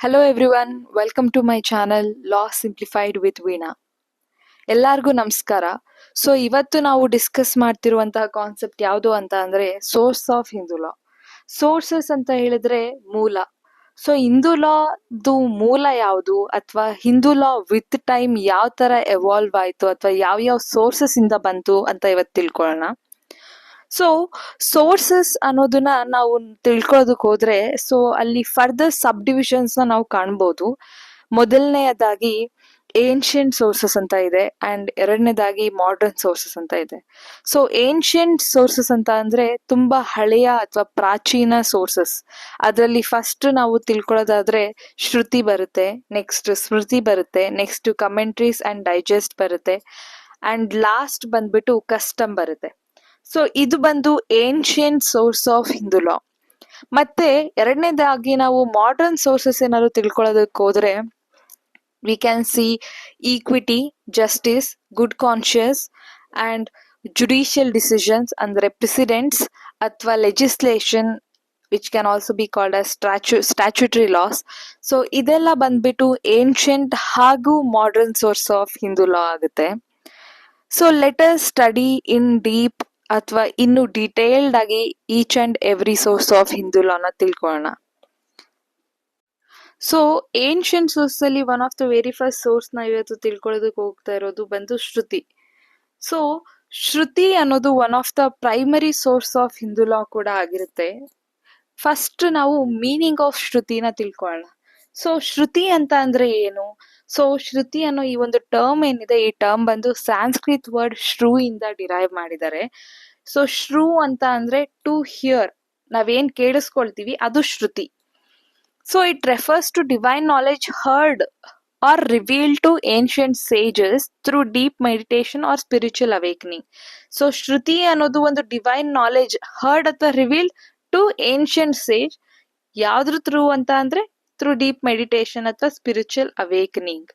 Hello everyone, welcome to my channel Law Simplified with Veena. ಎಲ್ಲರಿಗೂ ನಮಸ್ಕಾರ. So ಇವತ್ತು ನಾವು ಡಿಸ್ಕಸ್ ಮಾಡ್ತಿರುವಂತಹ ಕಾನ್ಸೆಪ್ಟ್ ಯಾವುದು ಅಂತ ಅಂದ್ರೆ source of Hindu law. Sources ಅಂತ ಹೇಳಿದ್ರೆ ಮೂಲ. ಸೊ ಹಿಂದೂ ಲಾದು ಮೂಲ ಯಾವುದು ಅಥವಾ ಹಿಂದೂ ಲಾ ವಿತ್ ಟೈಮ್ ಯಾವ ತರ ಎವಾಲ್ವ್ ಆಯ್ತು ಅಥವಾ ಯಾವ ಸೋರ್ಸಸ್ ಇಂದ ಬಂತು ಅಂತ ಇವತ್ತು ತಿಳ್ಕೊಳ್ಳೋಣ. ಸೊ ಸೋರ್ಸಸ್ ಅನ್ನೋದನ್ನ ನಾವು ತಿಳ್ಕೊಳ್ಳೋದಕ್ಕೆ ಹೋದ್ರೆ ಸೊ ಅಲ್ಲಿ ಫರ್ದರ್ ಸಬ್ ಡಿವಿಷನ್ಸ್ ನಾವು ಕಾಣ್ಬೋದು. ಮೊದಲನೆಯದಾಗಿ ಏನ್ಷಿಯಂಟ್ ಸೋರ್ಸಸ್ ಅಂತ ಇದೆ ಅಂಡ್ ಎರಡನೇದಾಗಿ ಮಾಡರ್ನ್ ಸೋರ್ಸಸ್ ಅಂತ ಇದೆ. ಸೊ ಏನ್ಷಿಯಂಟ್ ಸೋರ್ಸಸ್ ಅಂತ ಅಂದ್ರೆ ತುಂಬಾ ಹಳೆಯ ಅಥವಾ ಪ್ರಾಚೀನ ಸೋರ್ಸಸ್. ಅದರಲ್ಲಿ ಫಸ್ಟ್ ನಾವು ತಿಳ್ಕೊಳ್ಳೋದಾದ್ರೆ ಶ್ರುತಿ ಬರುತ್ತೆ, ನೆಕ್ಸ್ಟ್ ಸ್ಮೃತಿ ಬರುತ್ತೆ, ನೆಕ್ಸ್ಟ್ ಕಮೆಂಟ್ರೀಸ್ ಅಂಡ್ ಡೈಜೆಸ್ಟ್ ಬರುತ್ತೆ ಅಂಡ್ ಲಾಸ್ಟ್ ಬಂದ್ಬಿಟ್ಟು ಕಸ್ಟಮ್ ಬರುತ್ತೆ. ಸೊ ಇದು ಬಂದು ಏನ್ಷಿಯಂಟ್ ಸೋರ್ಸ್ ಆಫ್ ಹಿಂದೂ ಲಾ. ಮತ್ತೆ ಎರಡನೇದಾಗಿ ನಾವು ಮಾಡರ್ನ್ ಸೋರ್ಸಸ್ ಏನಾದ್ರು ತಿಳ್ಕೊಳ್ಳೋದಕ್ಕೆ ಹೋದ್ರೆ V can C equity, justice, good conscious and judicial decisions ಅಂದ್ರೆ ಪ್ರೆಸಿಡೆಂಟ್ಸ್ ಅಥವಾ legislation which can also be called as statutory loss. So ಇದೆಲ್ಲ ಬಂದ್ಬಿಟ್ಟು ಏನ್ಷಿಯಂಟ್ ಹಾಗೂ ಮಾಡರ್ನ್ ಸೋರ್ಸ್ ಆಫ್ ಹಿಂದೂ ಲಾ ಆಗುತ್ತೆ. So let us study in deep ಅಥವಾ ಇನ್ನು detailed ಆಗಿ each and every source of Hindu ಲಾನ ತಿಳ್ಕೊಳ್ಳೋಣ. ಸೊ ಏನ್ಷಿಯಂಟ್ ಸೋರ್ಸ್ ಅಲ್ಲಿ one of the very first source ನ ಇವತ್ತು ತಿಳ್ಕೊಳ್ಳೋದಕ್ಕೆ ಹೋಗ್ತಾ ಇರೋದು ಬಂದು ಶ್ರುತಿ. ಸೊ ಶ್ರುತಿ ಅನ್ನೋದು one of the primary source of Hindu law ಕೂಡ ಆಗಿರುತ್ತೆ. ಫಸ್ಟ್ ನಾವು ಮೀನಿಂಗ್ ಆಫ್ ಶ್ರುತಿನ ತಿಳ್ಕೊಳ್ಳೋಣ. ಸೊ ಶ್ರುತಿ ಅಂತ ಅಂದ್ರೆ ಏನು? ಸೊ ಶ್ರುತಿ ಅನ್ನೋ ಈ ಒಂದು ಟರ್ಮ್ ಏನಿದೆ, ಈ ಟರ್ಮ್ ಬಂದು ಸಾಂಸ್ಕ್ರಿತ್ ವರ್ಡ್ ಶ್ರೂ ಇಂದ ಡಿರೈವ್ ಮಾಡಿದ್ದಾರೆ. ಸೊ ಶ್ರೂ ಅಂತ ಅಂದ್ರೆ ಟು ಹಿಯರ್, ನಾವೇನ್ ಕೇಳಿಸ್ಕೊಳ್ತೀವಿ ಅದು Shruti. So it refers to divine knowledge heard or revealed to ancient sages through deep meditation or spiritual awakening. So Shruti ಅನ್ನೋದು ಒಂದು ಡಿವೈನ್ ನಾಲೆಜ್ ಹರ್ಡ್ ಅಥವಾ ರಿವೀಲ್ಡ್ ಟು ಏನ್ಷಿಯಂಟ್ ಸೇಜ್. ಯಾವ್ದ್ರ ಥ್ರೂ ಅಂತ ಅಂದ್ರೆ ಥ್ರೂ ಡೀಪ್ ಮೆಡಿಟೇಷನ್ ಅಥವಾ spiritual awakening.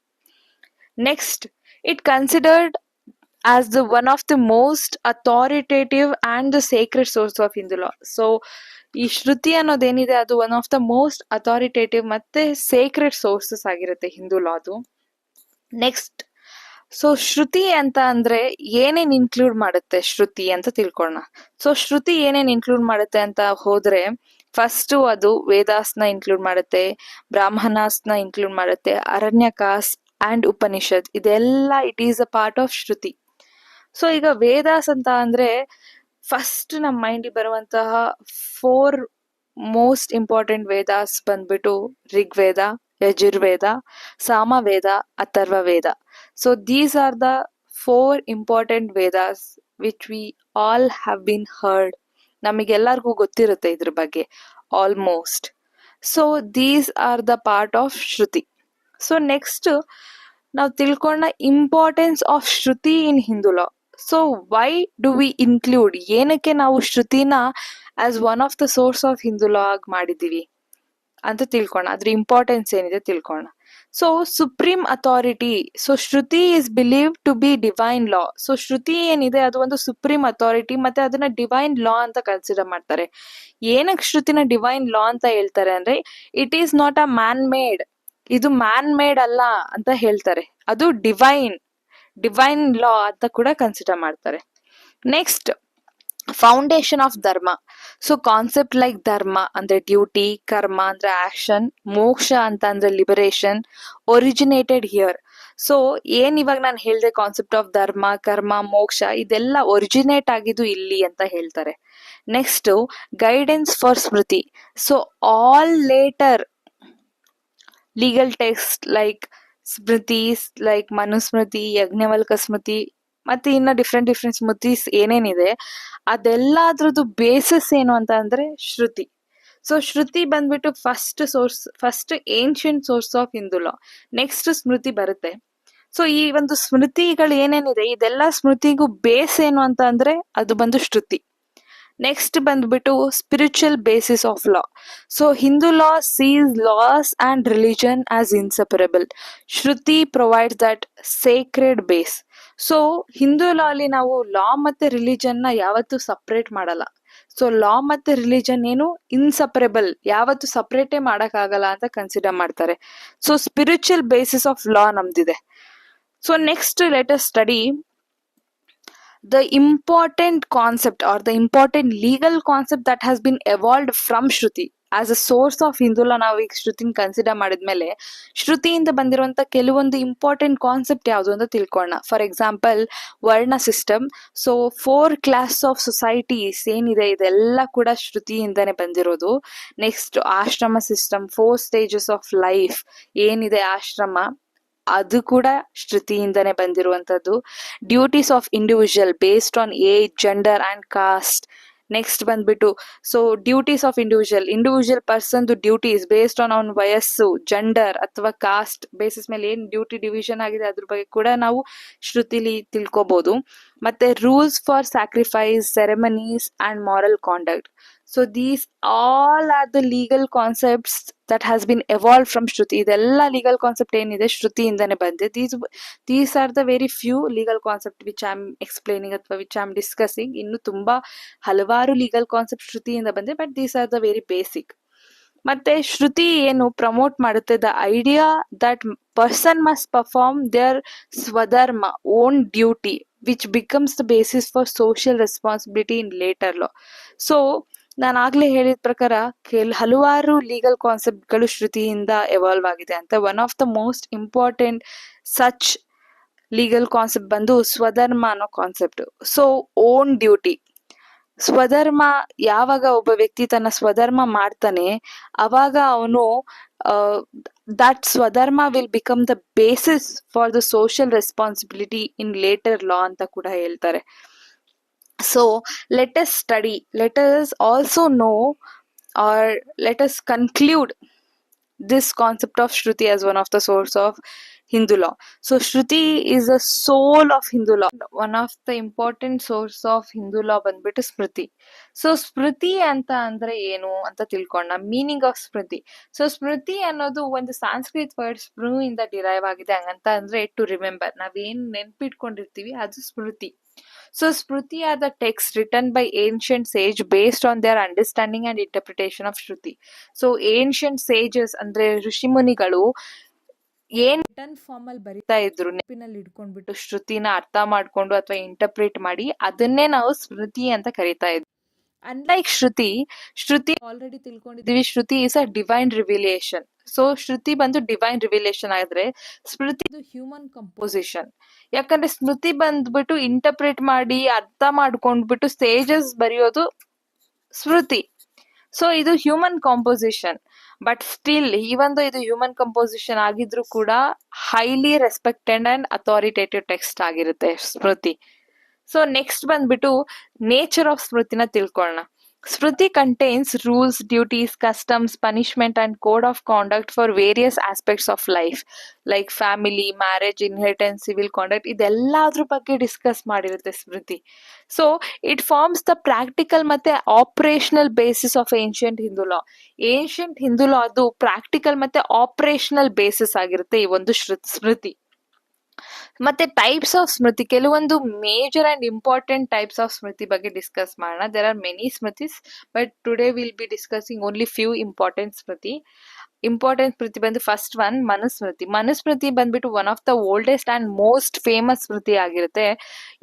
Next, it considered as the one of the most authoritative and the sacred source of Hindu law. So ಈ ಶ್ರುತಿ ಅನ್ನೋದೇನಿದೆ ಅದು one of the most authoritative ಮತ್ತೆ Sacred sources ಆಗಿರುತ್ತೆ Hindu ಲಾದು. Next, so ಶ್ರುತಿ ಅಂತ ಅಂದ್ರೆ ಏನೇನ್ include ಮಾಡುತ್ತೆ ಶ್ರುತಿ ಅಂತ ತಿಳ್ಕೊಳ್ಳೋಣ. ಸೊ ಶ್ರುತಿ ಏನೇನ್ ಇನ್ಕ್ಲೂಡ್ ಮಾಡುತ್ತೆ ಅಂತ ಹೋದ್ರೆ ಫಸ್ಟ್ ಅದು ವೇದಾಸ್ನ ಇನ್ಕ್ಲೂಡ್ ಮಾಡುತ್ತೆ, ಬ್ರಾಹ್ಮಣಾಸ್ನ ಇನ್ಕ್ಲೂಡ್ ಮಾಡುತ್ತೆ, ಅರಣ್ಯಕಾಸ್ ಅಂಡ್ ಉಪನಿಷತ್, ಇದೆಲ್ಲ it is a part of Shruti. So ಈಗ ವೇದಾಸ್ ಅಂತ ಅಂದ್ರೆ ಫಸ್ಟ್ ನಮ್ಮ ಮೈಂಡಿಗೆ ಬರುವಂತಹ 4 ಮೋಸ್ಟ್ ಇಂಪಾರ್ಟೆಂಟ್ ವೇದಾಸ್ ಬಂದ್ಬಿಟ್ಟು Rigveda, Yajurveda, Samaveda, Atharva Veda. So these are the 4 important Vedas which we all have been heard. ನಮಗೆಲ್ಲರಿಗೂ ಗೊತ್ತಿರುತ್ತೆ ಇದ್ರ ಬಗ್ಗೆ almost. So these are the part of Shruti. So next ನಾವು ತಿಳ್ಕೊಂಡ importance of Shruti in Hindu law. So why do we include, ಏನಕ್ಕೆ ನಾವು ಶ್ರುತಿನ as one of the source of Hindu law ಆಗಿ ಮಾಡಿದೀವಿ ಅಂತ ತಿಳ್ಕೊಳ್ಳೋಣ. ಅದ್ರ ಇಂಪಾರ್ಟೆನ್ಸ್ ಏನಿದೆ ತಿಳ್ಕೊಳ್ಳೋಣ. So supreme authority, so Shruti is believe to be divine law. So Shruti ಏನಿದೆ ಅದು ಒಂದು ಸುಪ್ರೀಂ ಅಥಾರಿಟಿ ಮತ್ತೆ ಅದನ್ನ ಡಿವೈನ್ ಲಾ ಅಂತ ಕನ್ಸಿಡರ್ ಮಾಡ್ತಾರೆ. ಏನಕ್ಕೆ ಶ್ರುತಿನ ಡಿವೈನ್ ಲಾ ಅಂತ ಹೇಳ್ತಾರೆ ಅಂದ್ರೆ it is not a man made, ಇದು ಮ್ಯಾನ್ ಮೇಡ್ ಅಲ್ಲ ಅಂತ ಹೇಳ್ತಾರೆ, ಅದು ಡಿವೈನ್ ಲಾ ಅಂತ ಕೂಡ ಕನ್ಸಿಡರ್ ಮಾಡ್ತಾರೆ. Next, foundation of dharma. So concept like ಧರ್ಮ ಅಂದ್ರೆ ಡ್ಯೂಟಿ, ಕರ್ಮ ಅಂದ್ರೆ ಆಕ್ಷನ್, ಮೋಕ್ಷ ಅಂತ ಅಂದ್ರೆ ಲಿಬರೇಷನ್ ಒರಿಜಿನೇಟೆಡ್ ಹಿಯರ್. ಸೊ ಏನ್ ಇವಾಗ ನಾನು ಹೇಳ್ದೆ ಕಾನ್ಸೆಪ್ಟ್ ಆಫ್ ಧರ್ಮ, ಕರ್ಮ, ಮೋಕ್ಷ ಇದೆಲ್ಲ ಒರಿಜಿನೇಟ್ ಆಗಿದ್ದು ಇಲ್ಲಿ ಅಂತ ಹೇಳ್ತಾರೆ. Next, guidance for Smriti. So all later legal text like Smritis like Manusmriti, Yajnavalkya Smriti ಮತ್ತೆ ಇನ್ನ ಡಿಫ್ರೆಂಟ್ ಸ್ಮೃತೀಸ್ ಏನೇನಿದೆ ಅದೆಲ್ಲದ್ರದ್ದು ಬೇಸಿಸ್ ಏನು ಅಂತ ಅಂದ್ರೆ ಶ್ರುತಿ. ಸೊ ಶ್ರುತಿ ಬಂದ್ಬಿಟ್ಟು first ancient source of Hindu law. Next Smriti ಬರುತ್ತೆ. ಸೊ ಈ ಒಂದು ಸ್ಮೃತಿಗಳು ಏನೇನಿದೆ ಇದೆಲ್ಲ ಸ್ಮೃತಿಗೂ ಬೇಸ್ ಏನು ಅಂತ ಅಂದ್ರೆ ಅದು ಬಂದು ಶ್ರುತಿ. ನೆಕ್ಸ್ಟ್ ಬಂದ್ಬಿಟ್ಟು spiritual basis of law. So Hindu law sees laws and religion as inseparable. Shruti provides that sacred base. So Hindu law ಅಲ್ಲಿ ನಾವು ಲಾ ಮತ್ತೆ ರಿಲಿಜನ್ ನ ಯಾವತ್ತೂ ಸಪ್ರೇಟ್ ಮಾಡಲ್ಲ. ಸೊ ಲಾ ಮತ್ತೆ ರಿಲಿಜನ್ ಏನು ಇನ್ಸಪರೇಬಲ್, ಯಾವತ್ತು ಸಪರೇಟೇ ಮಾಡಕ್ಕಾಗಲ್ಲ ಅಂತ ಕನ್ಸಿಡರ್ ಮಾಡ್ತಾರೆ. So spiritual basis of law ನಮ್ದಿದೆ. So next let us study the important concept or the important legal concept that has been evolved from Shruti. As a source of Hindu law ನಾವು ಈಗ ಶ್ರುತಿನ consider ಮಾಡಿದ್ಮೇಲೆ ಶ್ರುತಿಯಿಂದ ಬಂದಿರುವಂತ ಕೆಲವೊಂದು important concept ಯಾವುದು ಅಂತ ತಿಳ್ಕೊಳ್ಳೋಣ. For example ವರ್ಣ system. So 4 class of societies ಏನಿದೆ ಇದೆಲ್ಲ ಕೂಡ ಶ್ರುತಿಯಿಂದನೇ ಬಂದಿರೋದು. ನೆಕ್ಸ್ಟ್ ಆಶ್ರಮ ಸಿಸ್ಟಮ್, 4 ಸ್ಟೇಜಸ್ ಆಫ್ ಲೈಫ್ ಏನಿದೆ ಆಶ್ರಮ, ಅದು ಕೂಡ ಶ್ರುತಿಯಿಂದನೇ ಬಂದಿರುವಂತದ್ದು. Duties of individual based on age, gender and caste. Next ಬಂದ್ಬಿಟ್ಟು so duties of individual person duties based on ಅವನ ವಯಸ್ಸು, ಜೆಂಡರ್ ಅಥವಾ ಕಾಸ್ಟ್ ಬೇಸಿಸ್ ಮೇಲೆ ಏನ್ ಡ್ಯೂಟಿ ಡಿವಿಷನ್ ಆಗಿದೆ ಅದ್ರ ಬಗ್ಗೆ ಕೂಡ ನಾವು ಶ್ರುತಿಲಿ ತಿಳ್ಕೊಬಹುದು. ಮತ್ತೆ rules for sacrifice, ceremonies and moral conduct. So these all are the legal concepts that has been evolve from Shruti. ಇದೆಲ್ಲ ಲೀಗಲ್ ಕಾನ್ಸೆಪ್ಟ್ ಏನಿದೆ ಶ್ರುತಿಯಿಂದನೇ ಬಂದಿದೆ. These are the very few legal concept which I am explaining ಅಥವಾ which I am discussing. ಇನ್ನು ತುಂಬಾ ಹಲವಾರು legal concept ಶ್ರುತಿಯಿಂದ ಬಂದಿದೆ, but these are the very basic. ಮತ್ತೆ ಶ್ರುತಿ ಏನು ಪ್ರಮೋಟ್ ಮಾಡುತ್ತೆ, the idea that person must perform there ಸ್ವಧರ್ಮ, own duty, which becomes the basis for social responsibility in later law. So ನಾನು ಆಗ್ಲೇ ಹೇಳಿದ ಪ್ರಕಾರ ಹಲವಾರು ಲೀಗಲ್ ಕಾನ್ಸೆಪ್ಟ್ಗಳು ಶ್ರುತಿಯಿಂದ ಎವಾಲ್ವ್ ಆಗಿದೆ ಅಂತ. One of the most important such legal concept ಬಂದು ಸ್ವಧರ್ಮ ಅನ್ನೋ ಕಾನ್ಸೆಪ್ಟ್. ಸೊ ಓನ್ ಡ್ಯೂಟಿ, ಸ್ವಧರ್ಮ, ಯಾವಾಗ ಒಬ್ಬ ವ್ಯಕ್ತಿ ತನ್ನ ಸ್ವಧರ್ಮ ಮಾಡ್ತಾನೆ ಅವಾಗ ಅವನು ದಟ್ ಸ್ವಧರ್ಮ will become the basis for the social responsibility in later law ಅಂತ ಕೂಡ ಹೇಳ್ತಾರೆ. So let us study, let us also know, or let us conclude this concept of Shruti as one of the source of Hindu law. So Shruti is the soul of Hindu law. One of the important source of Hindu law ಬಂದ್ಬಿಟ್ಟು ಸ್ಮೃತಿ. So ಸ್ಮೃತಿ ಅಂತ ಅಂದ್ರೆ ಏನು ಅಂತ ತಿಳ್ಕೊಂಡ meaning of smriti. So ಸ್ಮೃತಿ ಅನ್ನೋದು ಒಂದು Sanskrit word ಸ್ಮೃ ಇಂದ derive ಆಗಿದೆ. ಹಂಗಂತ ಅಂದ್ರೆ ಟು ರಿಮೆಂಬರ್, ನಾವೇನ್ ನೆನ್ಪಿಟ್ಕೊಂಡಿರ್ತೀವಿ ಅದು ಸ್ಮೃತಿ. So Smriti are the texts written by ancient sage based on their understanding and interpretation of Shruti. So ancient sages ಅಂದ್ರೆ ಋಷಿಮುನಿಗಳು ಏನ್ ರಿಟರ್ನ್ ಫಾರ್ಮ್ ಅಲ್ಲಿ ಬರಿತಾ ಇದ್ರು, ನೆನಪಿನಲ್ಲಿ ಇಟ್ಕೊಂಡ್ಬಿಟ್ಟು ಶ್ರುತಿನ ಅರ್ಥ ಮಾಡ್ಕೊಂಡು ಅಥವಾ ಇಂಟರ್ಪ್ರಿಟ್ ಮಾಡಿ ಅದನ್ನೇ ನಾವು ಸ್ಮೃತಿ ಅಂತ ಕರಿತಾ ಇದ್ವಿ. ಅನ್ಲೈಕ್ ಶ್ರುತಿ ಆಲ್ರೆಡಿ ತಿಳ್ಕೊಂಡಿದೀವಿ, Shruti is a divine revelation. So Shruti ಬಂದು ಡಿವೈನ್ ರಿವಿಲೇಷನ್ ಆದ್ರೆ ಸ್ಮೃತಿ ಹ್ಯೂಮನ್ ಕಂಪೋಸಿಷನ್. ಯಾಕಂದ್ರೆ ಸ್ಮೃತಿ ಬಂದ್ಬಿಟ್ಟು ಇಂಟರ್ಪ್ರೇಟ್ ಮಾಡಿ ಅರ್ಥ ಮಾಡ್ಕೊಂಡ್ಬಿಟ್ಟು ಸ್ಟೇಜಸ್ ಬರೆಯೋದು ಸ್ಮೃತಿ. ಸೊ ಇದು human composition, but still even ಇದು ಹ್ಯೂಮನ್ ಕಂಪೋಸಿಷನ್ ಆಗಿದ್ರು ಕೂಡ highly respected and authoritative text ಆಗಿರುತ್ತೆ ಸ್ಮೃತಿ. ಸೊ ನೆಕ್ಸ್ಟ್ ಬಂದ್ಬಿಟ್ಟು ನೇಚರ್ ಆಫ್ ಸ್ಮೃತಿನ ತಿಳ್ಕೊಳ್ಳೋಣ. Smriti contains rules, duties, customs, punishment and code of conduct for various aspects of life like family, marriage, inheritance, civil conduct. ಇದೆಲ್ಲದ್ರ ಬಗ್ಗೆ discuss ಮಾಡಿರುತ್ತೆ Smriti. So it forms the practical ಮತ್ತೆ operational basis of ancient Hindu law. Ancient Hindu law ಅದು practical ಮತ್ತೆ operational basis ಆಗಿರುತ್ತೆ ಈ ಒಂದು ಸ್ಮೃತಿ. ಮತ್ತೆ ಟೈಪ್ಸ್ ಆಫ್ ಸ್ಮೃತಿ, ಕೆಲವೊಂದು major and important types of Smriti ಬಗ್ಗೆ ಡಿಸ್ಕಸ್ ಮಾಡೋಣ. There are many Smritis, but today will be discussing only few important Smriti. Important Smriti ಬಂದು ಫಸ್ಟ್ ಒನ್ ಮನುಸ್ಮೃತಿ. ಮನುಸ್ಮೃತಿ ಬಂದ್ಬಿಟ್ಟು one of the oldest and most famous Smriti ಆಗಿರುತ್ತೆ.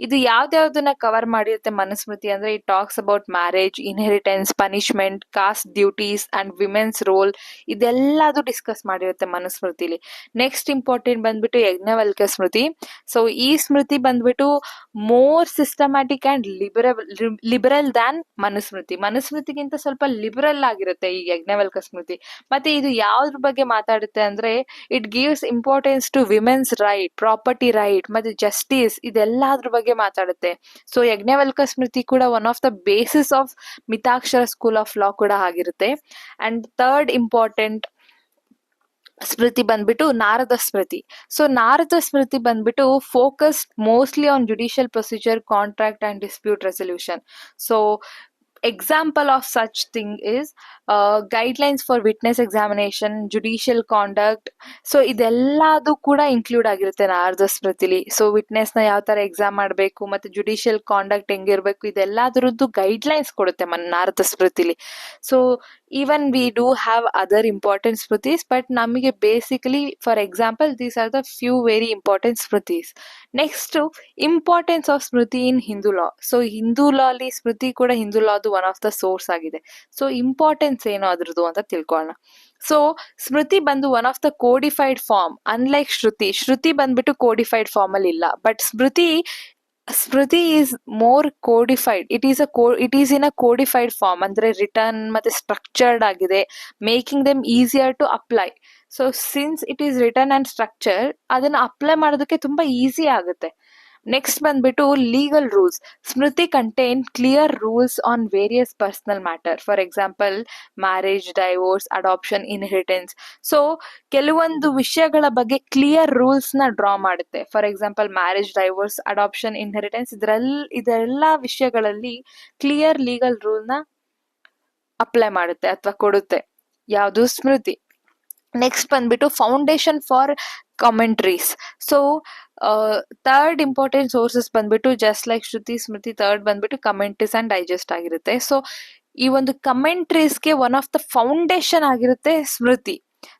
ಇದು ಯಾವ್ದಾವ್ದನ್ನ ಕವರ್ ಮಾಡಿರುತ್ತೆ ಮನುಸ್ಮೃತಿ ಅಂದ್ರೆ, it talks about marriage, inheritance, punishment, caste duties and women's role. ಇದೆಲ್ಲದು discuss ಮಾಡಿರುತ್ತೆ ಮನುಸ್ಮೃತಿಲಿ. ನೆಕ್ಸ್ಟ್ ಇಂಪಾರ್ಟೆಂಟ್ ಬಂದ್ಬಿಟ್ಟು ಯಜ್ಞವಲ್ಕ್ಯ ಸ್ಮೃತಿ. ಸೊ ಈ ಸ್ಮೃತಿ ಬಂದ್ಬಿಟ್ಟು more systematic and liberal than Manusmriti. ಮನುಸ್ಮೃತಿಗಿಂತ ಸ್ವಲ್ಪ ಲಿಬರಲ್ ಆಗಿರುತ್ತೆ ಈ ಯಜ್ಞವಲ್ಕ್ಯ ಸ್ಮೃತಿ. ಮತ್ತೆ ಇದು ಯಾವ್ದ್ರ ಬಗ್ಗೆ ಮಾತಾಡುತ್ತೆ ಅಂದ್ರೆ, it gives importance to women's right, property right ಮತ್ತೆ ಜಸ್ಟಿಸ್, ಇದೆಲ್ಲದ್ರ ಬಗ್ಗೆ ಮಾತಾಡುತ್ತೆ. ಸೊ ಯಜ್ಞವಲ್ಕ್ಯ ಸ್ಮೃತಿ ಕೂಡ one of the basis of Mitakshara school of law ಕೂಡ ಆಗಿರುತ್ತೆ. ಅಂಡ್ ಥರ್ಡ್ ಇಂಪಾರ್ಟೆಂಟ್ ಸ್ಮೃತಿ ಬಂದ್ಬಿಟ್ಟು ನಾರದ ಸ್ಮೃತಿ. ಸೊ ನಾರದ ಸ್ಮೃತಿ ಬಂದ್ಬಿಟ್ಟು focused mostly on judicial procedure, contract and dispute resolution. So example of such thing is guidelines for witness examination, judicial conduct. So ಇದೆಲ್ಲದು ಕೂಡ include ಆಗಿರುತ್ತೆ ನಾರದ ಸ್ಮೃತಿಲಿ. So witness ನ ಯಾವ ತರ ಎಕ್ಸಾಮ್ ಮಾಡಬೇಕು ಮತ್ತೆ ಜುಡಿಷಿಯಲ್ ಕಾಂಡಕ್ಟ್ ಹೆಂಗಿರ್ಬೇಕು ಇದೆಲ್ಲದ್ರದ್ದು ಗೈಡ್ಲೈನ್ಸ್ ಕೊಡುತ್ತೆ ನಾರದ ಸ್ಮೃತಿಲಿ. So even we do have other important Smritis, but ನಮಗೆ basically for example these are the few very important Smritis. Next, importance of Smriti in Hindu law. So Hindu law ಅಲ್ಲಿ ಸ್ಮೃತಿ ಕೂಡ ಹಿಂದೂ ಲಾದು ಒನ್ ಆಫ್ ದ ಸೋರ್ಸ್ ಆಗಿದೆ. ಸೊ ಇಂಪಾರ್ಟೆನ್ಸ್ ಏನು ಅದ್ರದ್ದು ಅಂತ ತಿಳ್ಕೊಳ್ಳೋಣ. ಸೊ ಸ್ಮೃತಿ ಬಂದು one of the codified form, unlike Shruti ಬಂದ್ಬಿಟ್ಟು ಕೋಡಿಫೈಡ್ ಫಾರ್ಮ್ ಅಲ್ಲಿ ಇಲ್ಲ, but Smriti is more codified. It is in a codified form, ಅಂದ್ರೆ ರಿಟರ್ನ್ ಮತ್ತೆ ಸ್ಟ್ರಕ್ಚರ್ಡ್ ಆಗಿದೆ, making them easier to apply. So since it is written and structure, ಅದನ್ನ apply ಮಾಡೋದಕ್ಕೆ ತುಂಬಾ easy ಆಗುತ್ತೆ. ನೆಕ್ಸ್ಟ್ ಬಂದ್ಬಿಟ್ಟು legal rules. Smriti contain clear rules on various personal matter. For example marriage, divorce, adoption, inheritance. So ಕೆಲವೊಂದು ವಿಷಯಗಳ ಬಗ್ಗೆ clear rules ನ draw ಮಾಡುತ್ತೆ. For example marriage, divorce, adoption, inheritance, ಇದೆಲ್ಲ ವಿಷಯಗಳಲ್ಲಿ ಕ್ಲಿಯರ್ ಲೀಗಲ್ ರೂಲ್ ನ ಅಪ್ಲೈ ಮಾಡುತ್ತೆ ಅಥವಾ ಕೊಡುತ್ತೆ ಯಾವುದು ಸ್ಮೃತಿ. ನೆಕ್ಸ್ಟ್ ಬಂದ್ಬಿಟ್ಟು foundation for commentaries. So third important sources ಬಂದ್ಬಿಟ್ಟು just like Shruti, Smriti, third ಬಂದ್ಬಿಟ್ಟು ಕಮೆಂಟ್ರೀಸ್ ಅಂಡ್ ಡೈಜೆಸ್ಟ್ ಆಗಿರುತ್ತೆ. ಸೊ ಈ ಒಂದು ಕಮೆಂಟ್ರೀಸ್ಗೆ ಒನ್ ಆಫ್ ದ ಫೌಂಡೇಶನ್ ಆಗಿರುತ್ತೆ Smriti.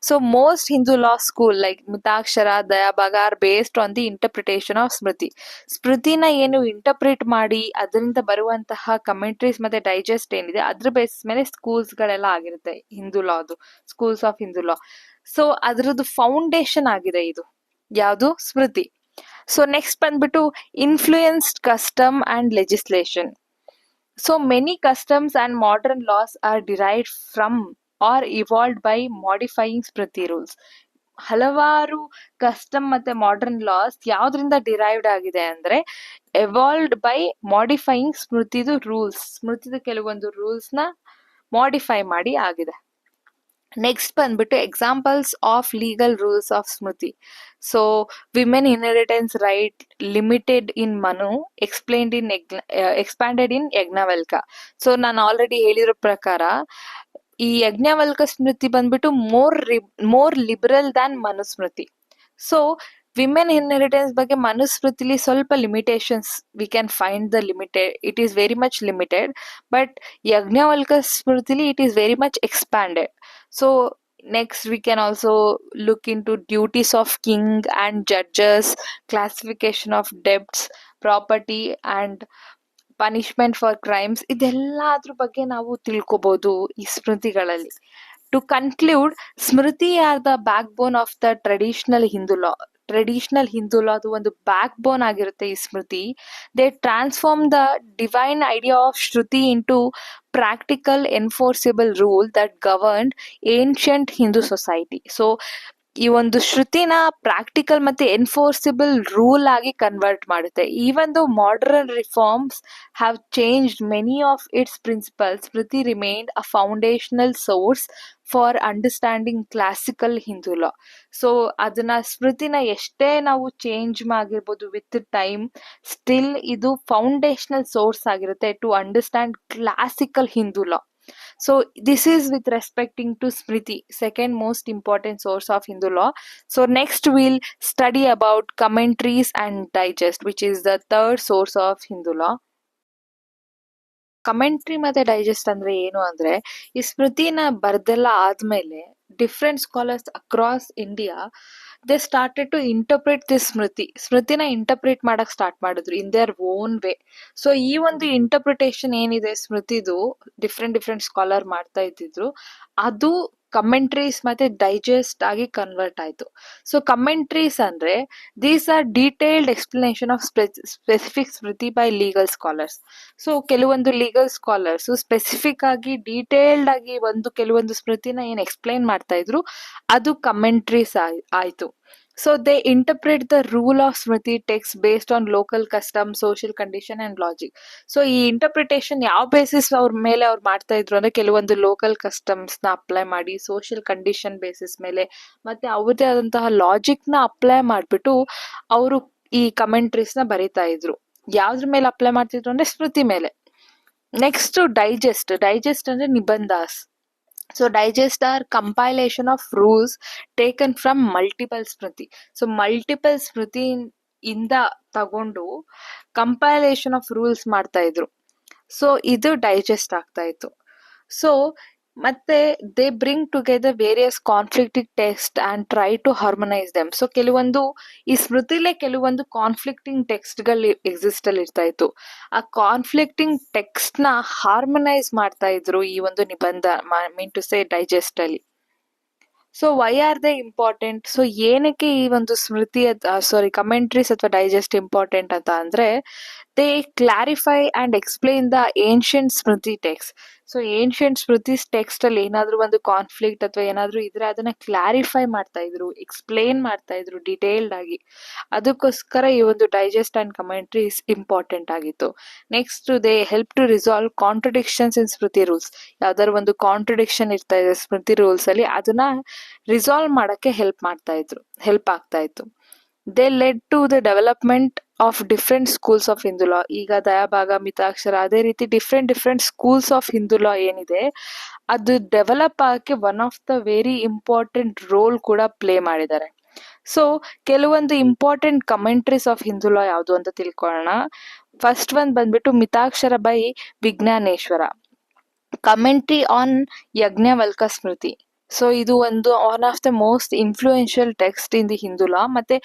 So most Hindu law school like Mitakshara, Dayabhaga are based on the interpretation of Smriti. ಸ್ಮೃತಿನ ಏನು ಇಂಟರ್ಪ್ರಿಟ್ ಮಾಡಿ ಅದರಿಂದ ಬರುವಂತಹ ಕಮೆಂಟ್ರೀಸ್ ಮತ್ತೆ ಡೈಜೆಸ್ಟ್ ಏನಿದೆ ಅದ್ರ ಬೇಸಿಸ್ ಮೇಲೆ ಸ್ಕೂಲ್ಸ್ ಗಳೆಲ್ಲ ಆಗಿರುತ್ತೆ ಹಿಂದೂ ಲಾದು, schools of Hindu law. So ಅದ್ರದ್ದು ಫೌಂಡೇಶನ್ ಆಗಿದೆ ಇದು ಯಾವುದು ಸ್ಮೃತಿ. ಸೊ ನೆಕ್ಸ್ಟ್ ಬಂದ್ಬಿಟ್ಟು influenced custom and legislation. So many customs and modern laws are derived from or evolved by modifying smriti rules. ಹಲವಾರು ಕಸ್ಟಮ್ ಮತ್ತೆ ಮಾಡರ್ನ್ ಲಾಸ್ ಯಾವ್ದ್ರಿಂದ ಡಿರೈವ್ಡ್ ಆಗಿದೆ ಅಂದ್ರೆ ಎವಾಲ್ವ್ಡ್ ಬೈ ಮಾಡಿಫೈಯಿಂಗ್ ಸ್ಮೃತಿದು ರೂಲ್ಸ್. ಸ್ಮೃತಿದ ಕೆಲವೊಂದು ರೂಲ್ಸ್ ನ ಮಾಡಿಫೈ ಮಾಡಿ ಆಗಿದೆ. ನೆಕ್ಸ್ಟ್ ಬಂದ್ಬಿಟ್ಟು examples of legal rules of smriti. So women inheritance right limited in Manu, expanded in Yajnavalkya. So ನಾನು ಆಲ್ರೆಡಿ ಹೇಳಿರೋ ಪ್ರಕಾರ ಈ ಯಜ್ಞವಲ್ಕ ಸ್ಮೃತಿ ಬಂದ್ಬಿಟ್ಟು more liberal than Manusmriti. So women inheritance ಬಗ್ಗೆ ಮನುಸ್ಮೃತಿಲಿ ಸ್ವಲ್ಪ limitations we can find the limited, it is very much limited, but Yajnavalkya ಸ್ಮೃತಿಲಿ it is very much expanded. So next we can also look into duties of king and judges, classification of debts, property and punishment for crimes. ಇದೆಲ್ಲದ್ರ ಬಗ್ಗೆ ನಾವು ತಿಳ್ಕೊಬಹುದು ಈ ಸ್ಮೃತಿಗಳಲ್ಲಿ. To conclude, smriti are the backbone of the traditional Hindu law. Traditional Hindu ಲಾದು ಒಂದು backbone ಆಗಿರುತ್ತೆ ಈ smriti. They transform the divine idea of shruti into practical enforceable rule that governed ancient Hindu society. So ಈ ಒಂದು ಶ್ರುತಿನ ಪ್ರಾಕ್ಟಿಕಲ್ ಮತ್ತೆ ಎನ್ಫೋರ್ಸಿಬಲ್ ರೂಲ್ ಆಗಿ convert ಮಾಡುತ್ತೆ. Even though modern reforms have changed many of its principles, smriti remained a foundational source for understanding classical Hindu law. So ಅದನ್ನ ಸ್ಮೃತಿನ ಎಷ್ಟೇ ನಾವು ಚೇಂಜ್ ಆಗಿರ್ಬೋದು ವಿತ್ ಟೈಮ್, ಸ್ಟಿಲ್ ಇದು ಫೌಂಡೇಶನಲ್ ಸೋರ್ಸ್ ಆಗಿರುತ್ತೆ to understand classical Hindu law. So this is with respecting to Smriti, second most important source of Hindu law. So next we'll study about commentaries and digest, which is the third source of Hindu law. Commentary ಮತ್ತೆ digest ಅಂದ್ರೆ ಏನು ಅಂದ್ರೆ, ಈ ಸ್ಮೃತಿನ ಬರ್ದೆಲ್ಲ ಆದ್ಮೇಲೆ different scholars across India they started to interpret this ಸ್ಮೃತಿನ interpret ಮಾಡಕ್ ಸ್ಟಾರ್ಟ್ ಮಾಡಿದ್ರು in their own way. So ಈ ಒಂದು ಇಂಟರ್ಪ್ರಿಟೇಷನ್ ಏನಿದೆ ಸ್ಮೃತಿದು ಡಿಫ್ರೆಂಟ್ ಸ್ಕಾಲರ್ ಮಾಡ್ತಾ ಇದ್ದಿದ್ರು, ಅದು ಕಮೆಂಟ್ರೀಸ್ ಮತ್ತೆ ಡೈಜೆಸ್ಟ್ ಆಗಿ ಕನ್ವರ್ಟ್ ಆಯ್ತು. ಸೊ ಕಮೆಂಟ್ರೀಸ್ ಅಂದ್ರೆ these are detailed explanation of specific Smriti by legal scholars. So ಕೆಲವೊಂದು ಲೀಗಲ್ ಸ್ಕಾಲರ್ಸ್ ಸ್ಪೆಸಿಫಿಕ್ ಆಗಿ ಡೀಟೇಲ್ಡ್ ಆಗಿ ಕೆಲವೊಂದು ಸ್ಮೃತಿನ ಏನ್ ಎಕ್ಸ್ಪ್ಲೈನ್ ಮಾಡ್ತಾ ಇದ್ರು ಅದು ಕಮೆಂಟ್ರೀಸ್ ಆಯ್ತು. So they interpret the rule of Smriti text based on local custom, social condition and logic. So ಈ ಇಂಟರ್ಪ್ರಿಟೇಷನ್ ಯಾವ ಬೇಸಿಸ್ ಅವ್ರ ಮೇಲೆ ಅವ್ರು ಮಾಡ್ತಾ ಇದ್ರು ಅಂದ್ರೆ ಕೆಲವೊಂದು ಲೋಕಲ್ ಕಸ್ಟಮ್ಸ್ ನ ಅಪ್ಲೈ ಮಾಡಿ, ಸೋಷಿಯಲ್ ಕಂಡೀಷನ್ ಬೇಸಿಸ್ ಮೇಲೆ ಮತ್ತೆ ಅವ್ರದೇ ಆದಂತಹ ಲಾಜಿಕ್ ನ ಅಪ್ಲೈ ಮಾಡ್ಬಿಟ್ಟು ಅವರು ಈ ಕಮೆಂಟ್ರೀಸ್ ನ ಬರೀತಾ ಇದ್ರು. ಯಾವ್ದ್ರ ಮೇಲೆ ಅಪ್ಲೈ ಮಾಡ್ತಿದ್ರು ಅಂದ್ರೆ ಸ್ಮೃತಿ ಮೇಲೆ. ನೆಕ್ಸ್ಟ್ ಡೈಜೆಸ್ಟ್ ಅಂದ್ರೆ nibandhas. So digest are compilation of rules taken from multiple smriti. So multiple smriti ಇಂದ ತಗೊಂಡು ಕಂಪೈಲೇಷನ್ ಆಫ್ ರೂಲ್ಸ್ ಮಾಡ್ತಾ ಇದ್ರು. ಸೊ ಇದು ಡೈಜೆಸ್ಟ್ ಆಗ್ತಾ ಇತ್ತು. ಸೊ ಮತ್ತೆ they bring together various conflicting text and try to harmonise them. So ಕೆಲವೊಂದು ಈ ಸ್ಮೃತಿಲೇ ಕೆಲವೊಂದು ಕಾನ್ಫ್ಲಿಕ್ಟಿಂಗ್ ಟೆಕ್ಸ್ಟ್ ಗಳು ಎಕ್ಸಿಸ್ಟ್ ಅಲ್ಲಿ ಇರ್ತಾ ಇತ್ತು. ಆ ಕಾನ್ಫ್ಲಿಕ್ಟಿಂಗ್ ಟೆಕ್ಸ್ಟ್ ನ ಹಾರ್ಮನೈಸ್ ಮಾಡ್ತಾ ಇದ್ರು ಈ ಒಂದು ನಿಬಂಧ, ಮೀನ್ ಟು ಸೇ ಡೈಜೆಸ್ಟ್ ಅಲ್ಲಿ. So why are they important? So ಏನಕ್ಕೆ ಈ ಒಂದು ಸ್ಮೃತಿ ಕಮೆಂಟ್ರೀಸ್ ಅಥವಾ ಡೈಜೆಸ್ಟ್ ಇಂಪಾರ್ಟೆಂಟ್ ಅಂತ ಅಂದ್ರೆ, they clarify and explain the ancient Smriti text. So ancient Smriti text ಅಲ್ಲಿ ಏನಾದ್ರೂ ಒಂದು ಕಾನ್ಫ್ಲಿಕ್ಟ್ ಅಥವಾ ಏನಾದ್ರೂ ಇದ್ರೆ ಅದನ್ನ ಕ್ಲಾರಿಫೈ ಮಾಡ್ತಾ ಇದ್ರು, ಎಕ್ಸ್ಪ್ಲೇನ್ ಮಾಡ್ತಾ ಇದ್ರು ಡಿಟೇಲ್ಡ್ ಆಗಿ. ಅದಕ್ಕೋಸ್ಕರ ಈ ಒಂದು ಡೈಜೆಸ್ಟ್ ಅಂಡ್ ಕಮೆಂಟ್ರೀಸ್ ಇಂಪಾರ್ಟೆಂಟ್ ಆಗಿತ್ತು. Next they help to resolve contradictions in Smriti rules. ಯಾವ್ದಾದ್ರು ಒಂದು ಕಾಂಟ್ರಡಿಕ್ಷನ್ ಇರ್ತಾ ಇದೆ ಸ್ಮೃತಿ ರೂಲ್ಸ್ ಅಲ್ಲಿ, ಅದನ್ನ ರಿಸಾಲ್ವ್ ಮಾಡಕ್ಕೆ ಹೆಲ್ಪ್ ಆಗ್ತಾ ಇತ್ತು. They led to the development of different schools of Hindu law. ಈಗ ದಯಾಭಾಗ, ಮಿತಾಕ್ಷರ, ಅದೇ ರೀತಿ different schools of Hindu law ಏನಿದೆ ಅದು ಡೆವಲಪ್ ಆಗಕ್ಕೆ one of the very important role ಕೂಡ ಪ್ಲೇ ಮಾಡಿದ್ದಾರೆ. ಸೊ ಕೆಲವೊಂದು important commentaries of Hindu law ಯಾವುದು ಅಂತ ತಿಳ್ಕೊಳ್ಳೋಣ. ಫಸ್ಟ್ ಒಂದ್ ಬಂದ್ಬಿಟ್ಟು Mitakshara by Vijnaneshwara, commentary on Yajnavalkya smriti. So ಇದು ಒಂದು one of the most influential text in the Hindu ಲಾ, ಮತ್ತೆ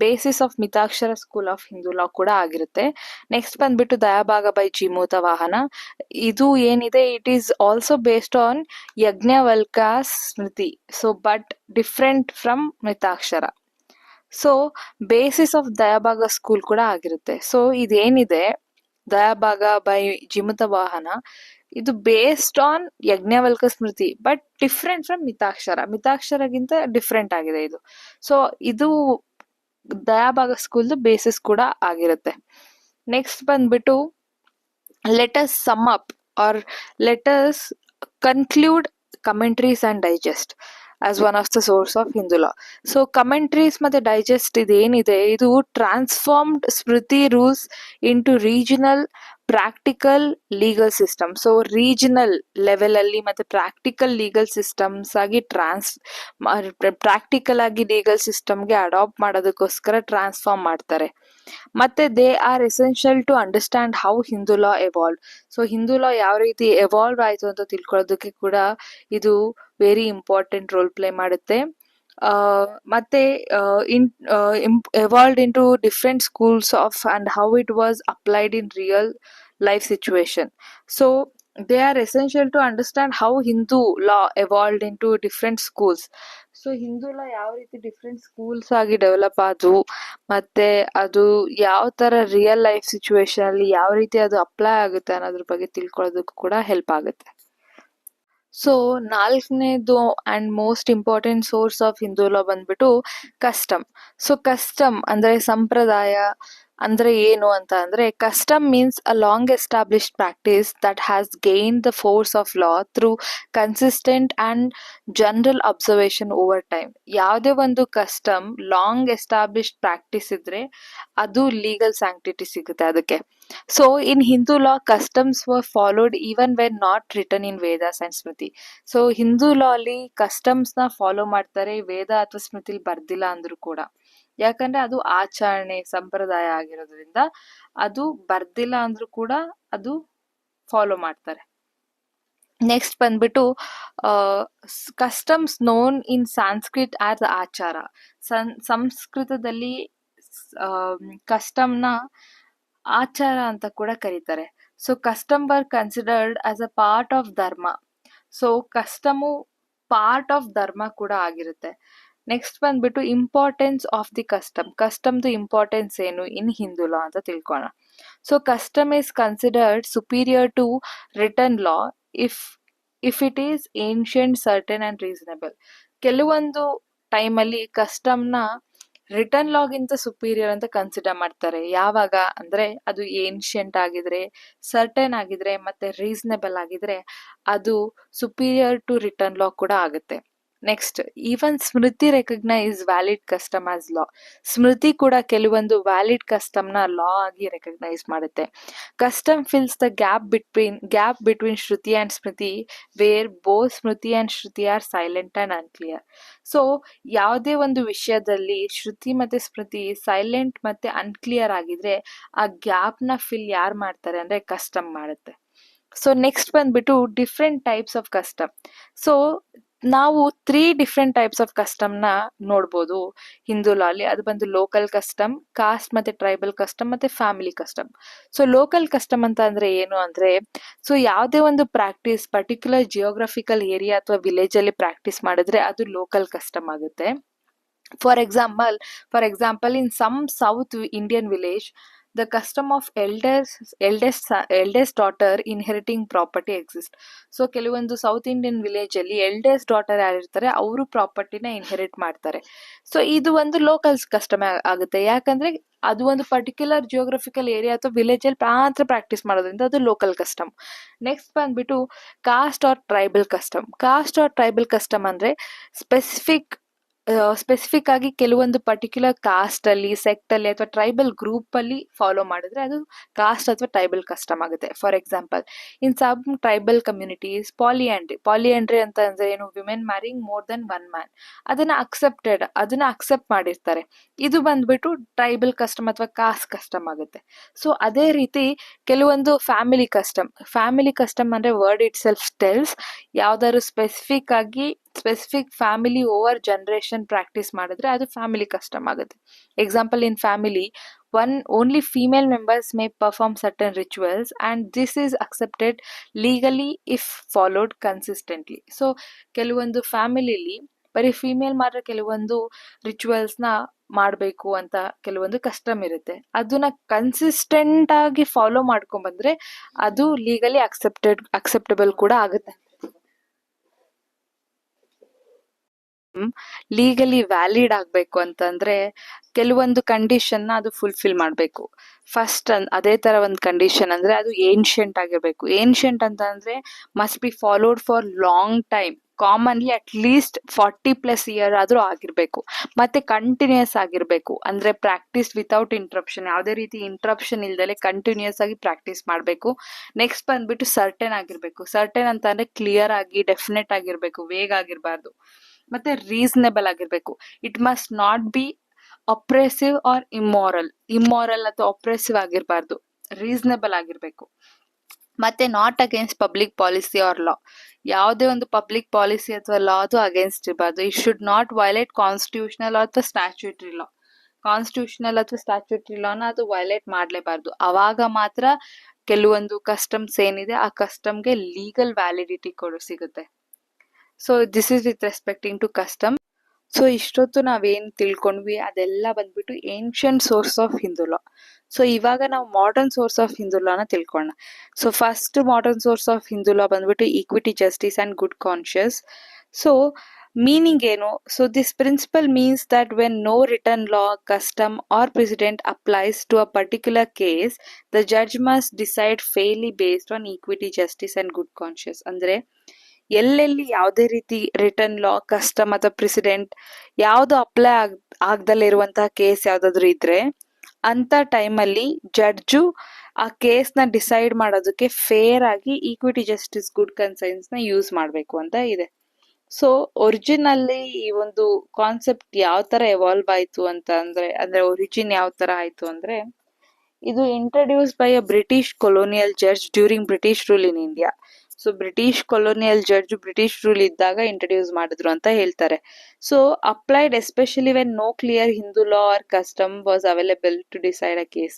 basis of Mitakshara school of Hindu law ಕೂಡ ಆಗಿರುತ್ತೆ. ನೆಕ್ಸ್ಟ್ ಬಂದ್ಬಿಟ್ಟು ದಯಾಭಾಗ ಬೈ ಜಿಮೂತ ವಾಹನ. ಇದು ಏನಿದೆ it is also based on Yajnavalkya smriti, so but different from Mitakshara. So basis of Dayabhaga school ಕೂಡ ಆಗಿರುತ್ತೆ. ಸೊ ಇದೇನಿದೆ ದಯಾಭಾಗ ಬೈ ಜಿಮುತ ವಾಹನ, ಇದು based on Yajnavalkya smriti but different from ಮಿತಾಕ್ಷರಗಿಂತ ಡಿಫ್ರೆಂಟ್ ಆಗಿದೆ ಇದು. ಸೊ ಇದು ದಯಾಭಾಗ ಸ್ಕೂಲ್ ಬೇಸಿಸ್ ಕೂಡ ಆಗಿರುತ್ತೆ. ನೆಕ್ಸ್ಟ್ ಬಂದ್ಬಿಟ್ಟು let us sum up or let us conclude commentaries and digest as one of the source of Hindu law. So commentaries ಮತ್ತೆ digest ಇದೇನಿದೆ ಇದು transformed smriti rules into regional practical legal system. So regional level ಅಲ್ಲಿ ಮತ್ತೆ practical legal systems ಆಗಿ practical ಆಗಿ legal ಸಿಸ್ಟಮ್ಗೆ adapt ಮಾಡೋದಕ್ಕೋಸ್ಕರ transform ಮಾಡ್ತಾರೆ. ಮತ್ತೆ they are essential to understand how Hindu law evolve. So Hindu law ಯಾವ ರೀತಿ ಎವಾಲ್ವ್ ಆಯ್ತು ಅಂತ ತಿಳ್ಕೊಳ್ಳೋದಕ್ಕೆ ಕೂಡ ಇದು ವೆರಿ ಇಂಪಾರ್ಟೆಂಟ್ ರೋಲ್ ಪ್ಲೇ ಮಾಡುತ್ತೆ. ಮತ್ತೆ evolved into different schools of and how it was applied in real life situation. So they are essential to understand how Hindu law evolved into different schools. So Hindu law ಯಾವ ರೀತಿ different schools ಆಗಿ develop ಆದವು, ಮತ್ತೆ ಅದು ಯಾವ ತರ real life situation ಅಲ್ಲಿ ಯಾವ ರೀತಿ ಅದು ಅಪ್ಲೈ ಆಗುತ್ತೆ ಅನ್ನೋದ್ರ ಬಗ್ಗೆ ತಿಳ್ಕೊಳ್ಳೋದಕ್ಕೂ ಕೂಡ ಹೆಲ್ಪ್ ಆಗುತ್ತೆ. ಸೊ ನಾಲ್ಕನೇದು and most important source of Hindu law ಬಂದ್ಬಿಟ್ಟು ಕಸ್ಟಮ್. ಸೊ ಕಸ್ಟಮ್ ಅಂದ್ರೆ ಸಂಪ್ರದಾಯ ಅಂದ್ರೆ ಏನು ಅಂತ ಅಂದ್ರೆ, custom means a long established practice that has gain the force of law through consistent and general observation over time. ಯಾವುದೇ ಒಂದು ಕಸ್ಟಮ್ ಲಾಂಗ್ ಎಸ್ಟಾಬ್ಲಿಷ್ಡ್ ಪ್ರಾಕ್ಟೀಸ್ ಇದ್ರೆ ಅದು ಲೀಗಲ್ ಸ್ಯಾಂಕ್ಟಿಟಿ ಸಿಗುತ್ತೆ ಅದಕ್ಕೆ. So in Hindu law customs were followed even when not written in Vedas and smriti. So Hindu law ಅಲ್ಲಿ customs ನ follow ಮಾಡ್ತಾರೆ, ವೇದ ಅಥವಾ ಸ್ಮೃತಿಲಿ ಬರ್ದಿಲ್ಲ ಅಂದ್ರೂ ಕೂಡ. ಯಾಕಂದ್ರೆ ಅದು ಆಚರಣೆ ಸಂಪ್ರದಾಯ ಆಗಿರೋದ್ರಿಂದ ಅದು ಬರ್ದಿಲ್ಲ ಅಂದ್ರೂ ಕೂಡ ಅದು ಫಾಲೋ ಮಾಡ್ತಾರೆ. ನೆಕ್ಸ್ಟ್ ಬಂದ್ಬಿಟ್ಟು customs known in Sanskrit as achara. ಸಂಸ್ಕೃತದಲ್ಲಿ ಕಸ್ಟಮ್ನ ಆಚಾರ ಅಂತ ಕೂಡ ಕರೀತಾರೆ. So custom were considered as a part of dharma. So custom part of dharma ಕೂಡ ಆಗಿರುತ್ತೆ. ನೆಕ್ಸ್ಟ್ ಬಂದ್ಬಿಟ್ಟು ಇಂಪಾರ್ಟೆನ್ಸ್ ಆಫ್ ದಿ ಕಸ್ಟಮ್ದು ಇಂಪಾರ್ಟೆನ್ಸ್ ಏನು ಇನ್ ಹಿಂದೂ ಲಾ ಅಂತ ತಿಳ್ಕೊಳ್ಳೋಣ. So custom is considered superior to written law if it is ancient, certain and reasonable. ಕೆಲವೊಂದು ಟೈಮಲ್ಲಿ ಕಸ್ಟಮ್ನ ರಿಟರ್ನ್ ಲಾಗಿಂತ ಸುಪೀರಿಯರ್ ಅಂತ ಕನ್ಸಿಡರ್ ಮಾಡ್ತಾರೆ. ಯಾವಾಗ ಅಂದ್ರೆ ಅದು ಏನ್ಷಿಯಂಟ್ ಆಗಿದ್ರೆ, ಸರ್ಟನ್ ಆಗಿದ್ರೆ ಮತ್ತೆ ರೀಸನಬಲ್ ಆಗಿದ್ರೆ ಅದು ಸುಪೀರಿಯರ್ ಟು ರಿಟರ್ನ್ ಲಾ ಕೂಡ ಆಗುತ್ತೆ. Next, even Smriti recognise valid custom as law. Smriti ಕೂಡ ಕೆಲವೊಂದು ವ್ಯಾಲಿಡ್ ಕಸ್ಟಮ್ನ ಲಾ ಆಗಿ ರೆಕಗ್ನೈಸ್ ಮಾಡುತ್ತೆ. Custom fills the gap between Shruti and Smriti where both Smriti and Shruti are silent and unclear. So ಯಾವುದೇ ಒಂದು ವಿಷಯದಲ್ಲಿ ಶ್ರುತಿ ಮತ್ತೆ ಸ್ಮೃತಿ ಸೈಲೆಂಟ್ ಮತ್ತೆ ಅನ್ಕ್ಲಿಯರ್ ಆಗಿದ್ರೆ ಆ ಗ್ಯಾಪ್ನ ಫಿಲ್ ಯಾರು ಮಾಡ್ತಾರೆ ಅಂದ್ರೆ ಕಸ್ಟಮ್ ಮಾಡುತ್ತೆ. ಸೊ ನೆಕ್ಸ್ಟ್ ಬಂದ್ಬಿಟ್ಟು different types of custom. So ನಾವು 3 ಡಿಫ್ರೆಂಟ್ ಟೈಪ್ಸ್ ಆಫ್ ಕಸ್ಟಮ್ನ ನೋಡ್ಬೋದು ಹಿಂದೂ ಲಾಲಿ. ಅದು ಬಂದು ಲೋಕಲ್ ಕಸ್ಟಮ್, ಕಾಸ್ಟ್ ಮತ್ತೆ ಟ್ರೈಬಲ್ ಕಸ್ಟಮ್ ಮತ್ತೆ family custom. So local custom ಅಂತ ಅಂದ್ರೆ ಏನು ಅಂದ್ರೆ, ಸೊ ಯಾವುದೇ ಒಂದು ಪ್ರಾಕ್ಟೀಸ್ ಪರ್ಟಿಕ್ಯುಲರ್ ಜಿಯೋಗ್ರಫಿಕಲ್ ಏರಿಯಾ ಅಥವಾ ವಿಲೇಜ್ ಅಲ್ಲಿ ಪ್ರಾಕ್ಟೀಸ್ ಮಾಡಿದ್ರೆ ಅದು ಲೋಕಲ್ ಕಸ್ಟಮ್ ಆಗುತ್ತೆ. For example in some South Indian village the custom of eldest daughter inheriting property exist. So ಕೆಲವೊಂದು ಸೌತ್ ಇಂಡಿಯನ್ ವಿಲೇಜ್ ಅಲ್ಲಿ ಎಲ್ಡೆಸ್ಟ್ ಡಾಟರ್ ಯಾರಿರ್ತಾರೆ ಅವರು ಪ್ರಾಪರ್ಟಿನ ಇನ್ಹೆರಿಟ್ ಮಾಡ್ತಾರೆ. ಸೊ ಇದು ಒಂದು ಲೋಕಲ್ ಕಸ್ಟಮ್ ಆಗುತ್ತೆ, ಯಾಕಂದ್ರೆ ಅದು ಒಂದು ಪರ್ಟಿಕ್ಯುಲರ್ ಜಿಯೋಗ್ರಫಿಕಲ್ ಏರಿಯಾ ಅಥವಾ ವಿಲೇಜ್ ಅಲ್ಲಿ ಮಾತ್ರ ಪ್ರಾಕ್ಟೀಸ್ ಮಾಡೋದ್ರಿಂದ ಅದು ಲೋಕಲ್ ಕಸ್ಟಮ್. ನೆಕ್ಸ್ಟ್ ಬಂದ್ಬಿಟ್ಟು caste or tribal custom. Caste or tribal custom ಅಂದ್ರೆ ಸ್ಪೆಸಿಫಿಕ್ ಆಗಿ ಕೆಲವೊಂದು ಪರ್ಟಿಕ್ಯುಲರ್ ಕಾಸ್ಟ್ ಅಲ್ಲಿ, ಸೆಕ್ಟ್ ಅಲ್ಲಿ ಅಥವಾ ಟ್ರೈಬಲ್ ಗ್ರೂಪ್ ಅಲ್ಲಿ ಫಾಲೋ ಮಾಡಿದ್ರೆ ಅದು ಕಾಸ್ಟ್ ಅಥವಾ ಟ್ರೈಬಲ್ ಕಸ್ಟಮ್ ಆಗುತ್ತೆ. For example in some tribal communities polyandry ಅಂತ ಅಂದ್ರೆ ಏನು, women marrying more than one man, ಅದನ್ನ ಅಕ್ಸೆಪ್ಟ್ ಮಾಡಿರ್ತಾರೆ. ಇದು ಬಂದ್ಬಿಟ್ಟು ಟ್ರೈಬಲ್ ಕಸ್ಟಮ್ ಅಥವಾ ಕಾಸ್ಟ್ ಕಸ್ಟಮ್ ಆಗುತ್ತೆ. ಸೊ ಅದೇ ರೀತಿ ಕೆಲವೊಂದು ಫ್ಯಾಮಿಲಿ ಕಸ್ಟಮ್ ಅಂದ್ರೆ ವರ್ಡ್ ಇಟ್ ಸೆಲ್ಫ್ ಟೆಲ್ಸ್, ಯಾವ್ದಾದ್ರು specific family over generation practice ಮಾಡಿದ್ರೆ ಅದು ಫ್ಯಾಮಿಲಿ ಕಸ್ಟಮ್ ಆಗುತ್ತೆ. Example in family only female members may perform certain rituals and this is accepted legally if followed consistently. So ಕೆಲವೊಂದು ಫ್ಯಾಮಿಲಿಲಿ ಬರೀ female ಮಾತ್ರ ಕೆಲವೊಂದು ರಿಚುವಲ್ಸ್ನ ಮಾಡಬೇಕು ಅಂತ ಕೆಲವೊಂದು ಕಸ್ಟಮ್ ಇರುತ್ತೆ. ಅದನ್ನ ಕನ್ಸಿಸ್ಟೆಂಟ್ ಆಗಿ ಫಾಲೋ ಮಾಡ್ಕೊಂಡ್ಬಂದ್ರೆ ಅದು ಲೀಗಲಿ ಅಕ್ಸೆಪ್ಟಬಲ್ ಕೂಡ ಆಗುತ್ತೆ. ಲೀಗಲಿ ವ್ಯಾಲಿಡ್ ಆಗ್ಬೇಕು ಅಂತಂದ್ರೆ ಕೆಲವೊಂದು ಕಂಡೀಷನ್ ಅದು ಫುಲ್ಫಿಲ್ ಮಾಡಬೇಕು. ಫಸ್ಟ್ ಅದೇ ತರ ಒಂದು ಕಂಡೀಷನ್ ಅಂದ್ರೆ ಅದು ಏನ್ಷಿಯಂಟ್ ಆಗಿರ್ಬೇಕು. ಏನ್ಷಿಯಂಟ್ ಅಂತ ಅಂದ್ರೆ must be followed for long time, commonly at least 40+ year ಆದ್ರೂ ಆಗಿರ್ಬೇಕು. ಮತ್ತೆ ಕಂಟಿನ್ಯೂಸ್ ಆಗಿರ್ಬೇಕು, ಅಂದ್ರೆ ಪ್ರಾಕ್ಟೀಸ್ ವಿತೌಟ್ ಇಂಟ್ರಪ್ಷನ್, ಯಾವುದೇ ರೀತಿ ಇಂಟ್ರಪ್ಷನ್ ಇಲ್ದಲೆ ಕಂಟಿನ್ಯೂಸ್ ಆಗಿ ಪ್ರಾಕ್ಟೀಸ್ ಮಾಡಬೇಕು. ನೆಕ್ಸ್ಟ್ ಬಂದ್ಬಿಟ್ಟು ಸರ್ಟೆನ್ ಆಗಿರ್ಬೇಕು. ಸರ್ಟೆನ್ ಅಂತ ಅಂದ್ರೆ ಕ್ಲಿಯರ್ ಆಗಿ ಡೆಫಿನೆಟ್ ಆಗಿರ್ಬೇಕು, ವೇಗ್ ಆಗಿರ್ಬಾರ್ದು. ಮತ್ತೆ ರೀಸನೇಬಲ್ ಆಗಿರ್ಬೇಕು. It must not be oppressive or immoral ಅಥವಾ ಅಪ್ರೆಸಿವ್ ಆಗಿರ್ಬಾರ್ದು, ರೀಸನೇಬಲ್ ಆಗಿರ್ಬೇಕು. ಮತ್ತೆ not against public policy or law, ಯಾವುದೇ ಒಂದು ಪಬ್ಲಿಕ್ ಪಾಲಿಸಿ ಅಥವಾ ಲಾ ಅದು ಅಗೇನ್ಸ್ಟ್ ಇರಬಾರ್ದು. It should not violate constitutional ಅಥವಾ ಸ್ಟ್ಯಾಚ್ಯೂಟರಿ ಲಾ. ಕಾನ್ಸ್ಟಿಟ್ಯೂಷನಲ್ ಅಥವಾ ಸ್ಟ್ಯಾಚ್ಯೂಟರಿ ಲಾನ ಅದು ವೈಲೇಟ್ ಮಾಡಲೇಬಾರ್ದು. ಅವಾಗ ಮಾತ್ರ ಕೆಲವೊಂದು ಕಸ್ಟಮ್ಸ್ ಏನಿದೆ ಆ ಕಸ್ಟಮ್ಗೆ ಲೀಗಲ್ ವ್ಯಾಲಿಡಿಟಿ ಸಿಗುತ್ತೆ. So this is with respecting to custom. So ಇಷ್ಟೊತ್ತು ನಾವೇನ್ ತಿಳ್ಕೊಂಡ್ವಿ ಅದೆಲ್ಲ ಬಂದ್ಬಿಟ್ಟು ancient source of Hindu law. So ಇವಾಗ ನಾವು ಮಾಡರ್ನ್ ಸೋರ್ಸ್ ಆಫ್ ಹಿಂದೂ ಲಾನ ತಿಳ್ಕೊಳ್ಳೋಣ. So first modern source of Hindu law ಬಂದ್ಬಿಟ್ಟು equity, justice and good conscience. So meaning ಏನು? So this principle means that when no written law, custom or precedent applies to a particular case, the judge must decide fairly based on equity, justice and good conscience. ಅಂದ್ರೆ ಎಲ್ಲೆಲ್ಲಿ ಯಾವುದೇ ರೀತಿ written law, custom ಅಥವಾ precedent ಯಾವ್ದು apply ಆಗ್ದಲೇ ಇರುವಂತಹ case ಯಾವ್ದಾದ್ರು ಇದ್ರೆ ಅಂತ ಟೈಮಲ್ಲಿ ಜಡ್ಜು ಆ ಕೇಸ್ನ ಡಿಸೈಡ್ ಮಾಡೋದಕ್ಕೆ ಫೇರ್ ಆಗಿ ಈಕ್ವಿಟಿ, ಜಸ್ಟಿಸ್, ಗುಡ್ ಕನ್ಸೈನ್ಸ್ ನ ಯೂಸ್ ಮಾಡಬೇಕು ಅಂತ ಇದೆ. ಸೊ ಒರಿಜಿನಲ್ಲಿ ಈ ಒಂದು ಕಾನ್ಸೆಪ್ಟ್ ಯಾವ ತರ ಎವಾಲ್ವ್ ಆಯ್ತು ಅಂತ ಅಂದ್ರೆ ಒರಿಜಿನ್ ಯಾವ ತರ ಆಯ್ತು ಅಂದ್ರೆ, ಇದು introduce by a British colonial judge during British rule in India. So British colonial judge British rule ಇದ್ದಾಗ ಇಂಟ್ರೊಡ್ಯೂಸ್ ಮಾಡಿದ್ರು ಅಂತ ಹೇಳ್ತಾರೆ. So applied especially when no clear Hindu law or custom was available to decide a case.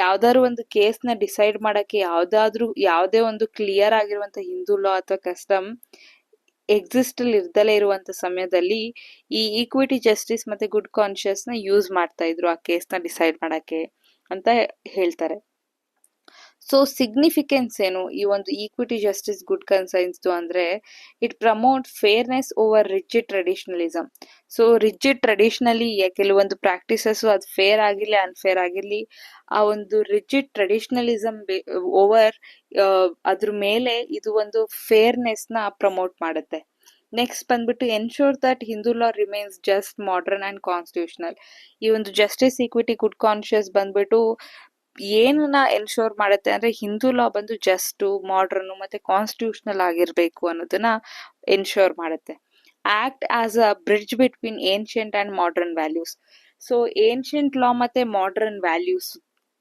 ಯಾವ್ದಾದ್ರು ಒಂದು case ನ decide ಮಾಡಕ್ಕೆ ಯಾವುದೇ ಒಂದು ಕ್ಲಿಯರ್ ಆಗಿರುವಂತ ಹಿಂದೂ ಲಾ ಅಥವಾ ಕಸ್ಟಮ್ ಎಕ್ಸಿಸ್ಟ್ ಅಲ್ಲಿ ಇರ್ದಲೇ ಇರುವಂತ ಸಮಯದಲ್ಲಿ ಈ ಈಕ್ವಿಟಿ, ಜಸ್ಟಿಸ್ ಮತ್ತೆ ಗುಡ್ ಕಾನ್ಶಿಯಸ್ ನ ಯೂಸ್ ಮಾಡ್ತಾ ಇದ್ರು ಆ ಕೇಸ್ ನ ಡಿಸೈಡ್ ಮಾಡಕ್ಕೆ ಅಂತ ಹೇಳ್ತಾರೆ. ಸೊ ಸಿಗ್ನಿಫಿಕೆನ್ಸ್ ಏನು ಈ ಒಂದು ಈಕ್ವಿಟಿ, ಜಸ್ಟಿಸ್, ಗುಡ್ ಕನ್ಸೈನ್ಸ್ ಅಂದ್ರೆ, it promote fairness over rigid traditionalism. So rigid traditionally ಕೆಲವೊಂದು ಪ್ರಾಕ್ಟೀಸಸ್ ಅದು ಫೇರ್ ಆಗಿರ್ಲಿ ಅನ್ಫೇರ್ ಆಗಿರ್ಲಿ, ಆ ಒಂದು ರಿಜಿಡ್ ಟ್ರೆಡಿಷನಲಿಸಮ್ ಓವರ್ ಅದ್ರ ಮೇಲೆ ಇದು ಒಂದು ಫೇರ್ನೆಸ್ ನ ಪ್ರಮೋಟ್ ಮಾಡುತ್ತೆ. ನೆಕ್ಸ್ಟ್ ಬಂದ್ಬಿಟ್ಟು ensure that Hindu law remains just modern and constitutional. ಈ ಒಂದು ಜಸ್ಟಿಸ್ ಈಕ್ವಿಟಿ ಗುಡ್ ಕಾನ್ಶಿಯಸ್ ಬಂದ್ಬಿಟ್ಟು ಏನನ್ನ ಎನ್ಶೋರ್ ಮಾಡುತ್ತೆ ಅಂದ್ರೆ ಹಿಂದೂ ಲಾ ಬಂದು ಜಸ್ಟ್ ಮಾಡರ್ನ್ ಮತ್ತೆ ಕಾನ್ಸ್ಟಿಟ್ಯೂಷನಲ್ ಆಗಿರ್ಬೇಕು ಅನ್ನೋದನ್ನ ಎನ್ಶೋರ್ ಮಾಡುತ್ತೆ. Act as a bridge between ancient and modern values. So ancient law ಮತ್ತೆ ಮಾಡರ್ನ್ ವ್ಯಾಲ್ಯೂಸ್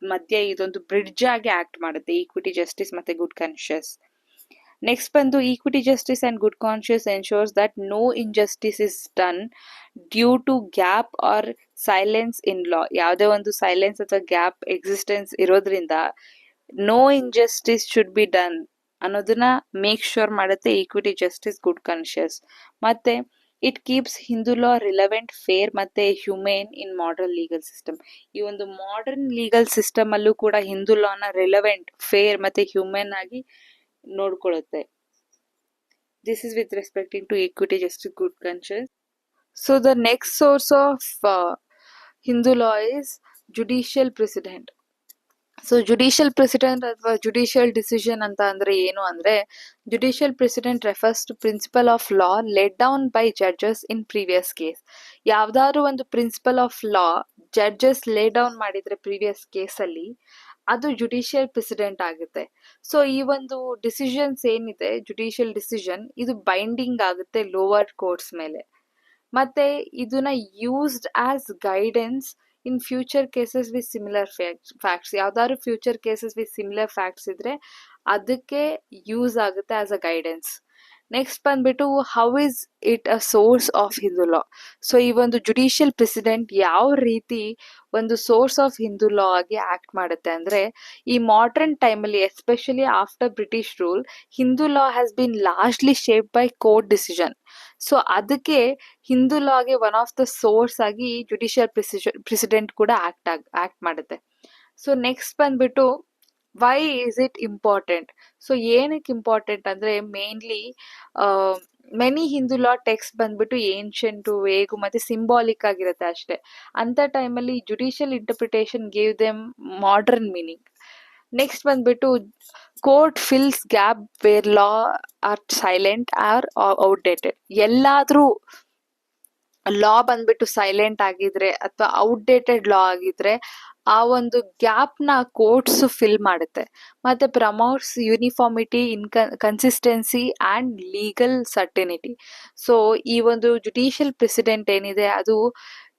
ಮಧ್ಯೆ ಇದೊಂದು ಬ್ರಿಡ್ಜ್ ಆಗಿ ಆಕ್ಟ್ ಮಾಡುತ್ತೆ ಈಕ್ವಿಟಿ ಜಸ್ಟಿಸ್ ಮತ್ತೆ ಗುಡ್ ಕಾನ್ಶಿಯಸ್. ನೆಕ್ಸ್ಟ್ ಬಂದು equity justice and good conscience ensures that no injustice is done due to gap or silence in law. ಯಾವುದೇ ಒಂದು silence ಅಥವಾ ಗ್ಯಾಪ್ ಎಕ್ಸಿಸ್ಟೆನ್ಸ್ ಇರೋದ್ರಿಂದ no injustice should be done ಅನ್ನೋದನ್ನ make sure equity justice good conscious. ಮತ್ತೆ it keeps Hindu law relevant, fair ಮತ್ತೆ humane in modern legal system. ಈ ಒಂದು modern legal system ಅಲ್ಲೂ ಕೂಡ ಹಿಂದೂ ಲಾನ ರಿಲೆವೆಂಟ್, ಫೇರ್ ಮತ್ತೆ ಹ್ಯೂಮನ್ ಆಗಿ ನೋಡ್ಕೊಳ್ಳುತ್ತೆ. This is with respecting to equity, justice, good conscience. So the next source of Hindu law is judicial precedent. So judicial precedent ಅಥವಾ judicial decision ಅಂತ ಅಂದ್ರೆ ಏನು ಅಂದ್ರೆ, judicial precedent refers to principle of law let down by judges in previous case. ಯಾವ್ದಾದ್ರು ಒಂದು principle of law judges lay down ಮಾಡಿದ್ರೆ previous case ಅಲ್ಲಿ ಅದು ಜುಡಿಷಿಯಲ್ ಪ್ರೆಸಿಡೆಂಟ್ ಆಗುತ್ತೆ. ಸೊ ಈ ಒಂದು ಡಿಸಿಷನ್ಸ್ ಏನಿದೆ ಜುಡಿಷಿಯಲ್ ಡಿಸಿಷನ್ ಇದು ಬೈಂಡಿಂಗ್ ಆಗುತ್ತೆ ಲೋವರ್ ಕೋರ್ಟ್ಸ್ ಮೇಲೆ. ಮತ್ತೆ ಇದನ್ನ used as guidance in future cases with similar facts. ಯಾವ್ದಾದ್ರು future cases with similar facts ಇದ್ರೆ ಅದಕ್ಕೆ ಯೂಸ್ ಆಗುತ್ತೆ ಆಸ್ ಅ ಗೈಡೆನ್ಸ್. ನೆಕ್ಸ್ಟ್ ಬಂದ್ಬಿಟ್ಟು how is it a source of Hindu law. So ಈ ಒಂದು ಜುಡಿಷಿಯಲ್ ಪ್ರೆಸಿಡೆಂಟ್ ಯಾವ ರೀತಿ ಒಂದು ಸೋರ್ಸ್ ಆಫ್ ಹಿಂದೂ ಲಾ ಆಗಿ ಆಕ್ಟ್ ಮಾಡುತ್ತೆ ಅಂದ್ರೆ, ಈ ಮಾಡರ್ನ್ ಟೈಮಲ್ಲಿ especially after British rule Hindu law has been largely shape by court decision. So ಅದಕ್ಕೆ ಹಿಂದೂ ಲಾಗೆ ಒನ್ ಆಫ್ ದ ಸೋರ್ಸ್ ಆಗಿ ಜುಡಿಷಿಯಲ್ ಪ್ರೆಸಿಡೆಂಟ್ ಕೂಡ ಆಕ್ಟ್ ಮಾಡುತ್ತೆ. ಸೊ ನೆಕ್ಸ್ಟ್ ಬಂದ್ಬಿಟ್ಟು why is it important. So ಏನಕ್ಕೆ ಇಂಪಾರ್ಟೆಂಟ್ ಅಂದ್ರೆ mainly many Hindu law text ಬಂದ್ಬಿಟ್ಟು ancient, vague ಮತ್ತೆ ಸಿಂಬಾಲಿಕ್ ಆಗಿರುತ್ತೆ ಅಷ್ಟೇ. ಅಂತ ಟೈಮಲ್ಲಿ judicial interpretation gave them modern meaning. Next ಬಂದ್ಬಿಟ್ಟು court fills gap where law R silent or outdated. ಎಲ್ಲಾದ್ರೂ ಲಾ ಬಂದ್ಬಿಟ್ಟು ಸೈಲೆಂಟ್ ಆಗಿದ್ರೆ ಅಥವಾ ಔಟ್ಡೇಟೆಡ್ ಲಾ ಆಗಿದ್ರೆ ಆ ಒಂದು ಗ್ಯಾಪ್ ನ ಕೋರ್ಟ್ಸ್ ಫಿಲ್ ಮಾಡುತ್ತೆ. ಮತ್ತೆ promotes uniformity, consistency and legal certainty. So ಈ ಒಂದು ಜುಡಿಷಿಯಲ್ ಪ್ರೆಸಿಡೆಂಟ್ ಏನಿದೆ ಅದು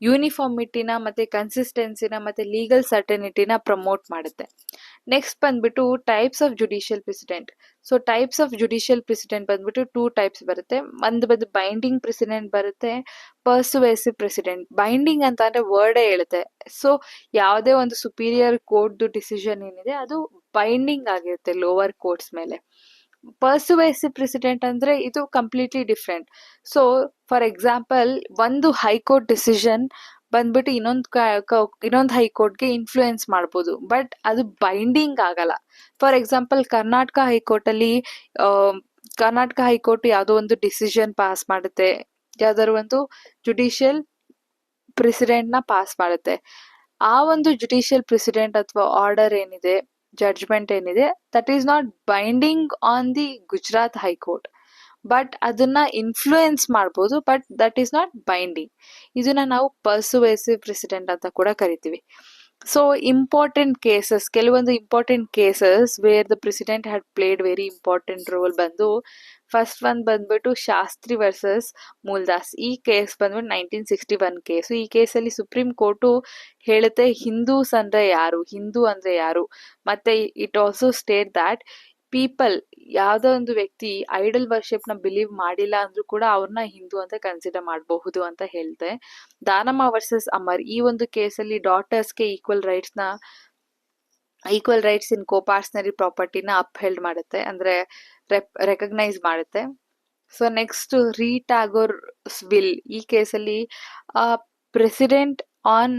ಯೂನಿಫಾರ್ಮಿಟಿನ ಮತ್ತೆ ಕನ್ಸಿಸ್ಟೆನ್ಸಿನ ಮತ್ತೆ ಲೀಗಲ್ ಸರ್ಟಿನಿಟಿನ ಪ್ರಮೋಟ್ ಮಾಡುತ್ತೆ. ನೆಕ್ಸ್ಟ್ ಬಂದ್ಬಿಟ್ಟು types of judicial president. So types of judicial president ಬಂದ್ಬಿಟ್ಟು 2 ಟೈಪ್ಸ್ ಬರುತ್ತೆ. ಒಂದು ಬಂದು ಬೈಂಡಿಂಗ್ ಪ್ರೆಸಿಡೆಂಟ್ ಬರುತ್ತೆ, ಪರ್ಸುವೇಸಿವ್ ಪ್ರೆಸಿಡೆಂಟ್. ಬೈಂಡಿಂಗ್ ಅಂತ ಅಂದ್ರೆ ವರ್ಡೇ ಹೇಳುತ್ತೆ. ಸೊ ಯಾವುದೇ ಒಂದು ಸುಪೀರಿಯರ್ ಕೋರ್ಟ್ ಡಿಸಿಷನ್ ಏನಿದೆ ಅದು ಬೈಂಡಿಂಗ್ ಆಗಿರುತ್ತೆ ಲೋವರ್ ಕೋರ್ಟ್ಸ್ ಮೇಲೆ. ಪರ್ಸುವೇಸಿವ್ ಪ್ರೆಸಿಡೆಂಟ್ ಅಂದ್ರೆ ಇದು completely different. So for example ಒಂದು ಹೈಕೋರ್ಟ್ ಡಿಸಿಷನ್ ಬಂದ್ಬಿಟ್ಟು ಇನ್ನೊಂದು ಹೈಕೋರ್ಟ್ಗೆ ಇನ್ಫ್ಲೂಯೆನ್ಸ್ ಮಾಡ್ಬೋದು, ಬಟ್ ಅದು ಬೈಂಡಿಂಗ್ ಆಗಲ್ಲ. ಫಾರ್ ಎಕ್ಸಾಂಪಲ್ ಕರ್ನಾಟಕ ಹೈಕೋರ್ಟ್ ಅಲ್ಲಿ ಕರ್ನಾಟಕ ಹೈಕೋರ್ಟ್ ಯಾವುದೋ ಒಂದು ಡಿಸಿಷನ್ ಪಾಸ್ ಮಾಡುತ್ತೆ, ಯಾವ್ದಾದ್ರು ಒಂದು ಜುಡಿಷಿಯಲ್ ಪ್ರೆಸಿಡೆಂಟ್ ನ ಪಾಸ್ ಮಾಡುತ್ತೆ. ಆ ಒಂದು ಜುಡಿಷಿಯಲ್ ಪ್ರೆಸಿಡೆಂಟ್ ಅಥವಾ ಆರ್ಡರ್ ಏನಿದೆ, ಜಡ್ಜ್ಮೆಂಟ್ ಏನಿದೆ, that is not binding on the Gujarat high court, but ಅದನ್ನ ಇನ್ಫ್ಲೂಯೆನ್ಸ್ ಮಾಡ್ಬೋದು, but that is not binding. ಇದನ್ನ ನಾವು ಪರ್ಸುವೇಸಿವ್ ಪ್ರೆಸಿಡೆಂಟ್ ಅಂತ ಕೂಡ ಕರಿತೀವಿ. ಸೊ ಇಂಪಾರ್ಟೆಂಟ್ ಕೇಸಸ್, ಕೆಲವೊಂದು important cases wear the president had played very important roll ಬಂದು, ಫಸ್ಟ್ ಒನ್ ಬಂದ್ಬಿಟ್ಟು ಶಾಸ್ತ್ರಿ ವರ್ಸಸ್ ಮೂಲ್ದಾಸ್. ಈ ಕೇಸ್ ಬಂದ್ಬಿಟ್ಟು 1961 ಕೇಸು. ಈ ಕೇಸಲ್ಲಿ ಸುಪ್ರೀಂ ಕೋರ್ಟು ಹೇಳುತ್ತೆ ಹಿಂದೂಸ್ ಅಂದ್ರೆ ಯಾರು, ಹಿಂದೂ ಅಂದ್ರೆ ಯಾರು. ಮತ್ತೆ it also state that people, ಯಾವ್ದೋ ಒಂದು ವ್ಯಕ್ತಿ ಐಡಲ್ ವರ್ಷಿಪ್ ನ ಬಿಲೀವ್ ಮಾಡಿಲ್ಲ ಅಂದ್ರೂ ಕೂಡ ಅವ್ರನ್ನ ಹಿಂದೂ ಅಂತ ಕನ್ಸಿಡರ್ ಮಾಡಬಹುದು ಅಂತ ಹೇಳ್ತೆ. ದಾನಮ್ಮ ವರ್ಸಸ್ ಅಮರ್, ಈ ಒಂದು ಕೇಸಲ್ಲಿ ಡಾಟರ್ಸ್ಗೆ ಈಕ್ವಲ್ ರೈಟ್ಸ್ ಇನ್ ಕೋಪಾರ್ಸನರಿ ಪ್ರಾಪರ್ಟಿನ ಅಪ್ಹೆಲ್ಡ್ ಮಾಡುತ್ತೆ, ಅಂದ್ರೆ ರೆಕಗ್ನೈಸ್ ಮಾಡುತ್ತೆ. ಸೊ ನೆಕ್ಸ್ಟ್ ರೀ ಟ್ಯಾಗೋರ್ ವಿಲ್, ಈ ಕೇಸಲ್ಲಿ president on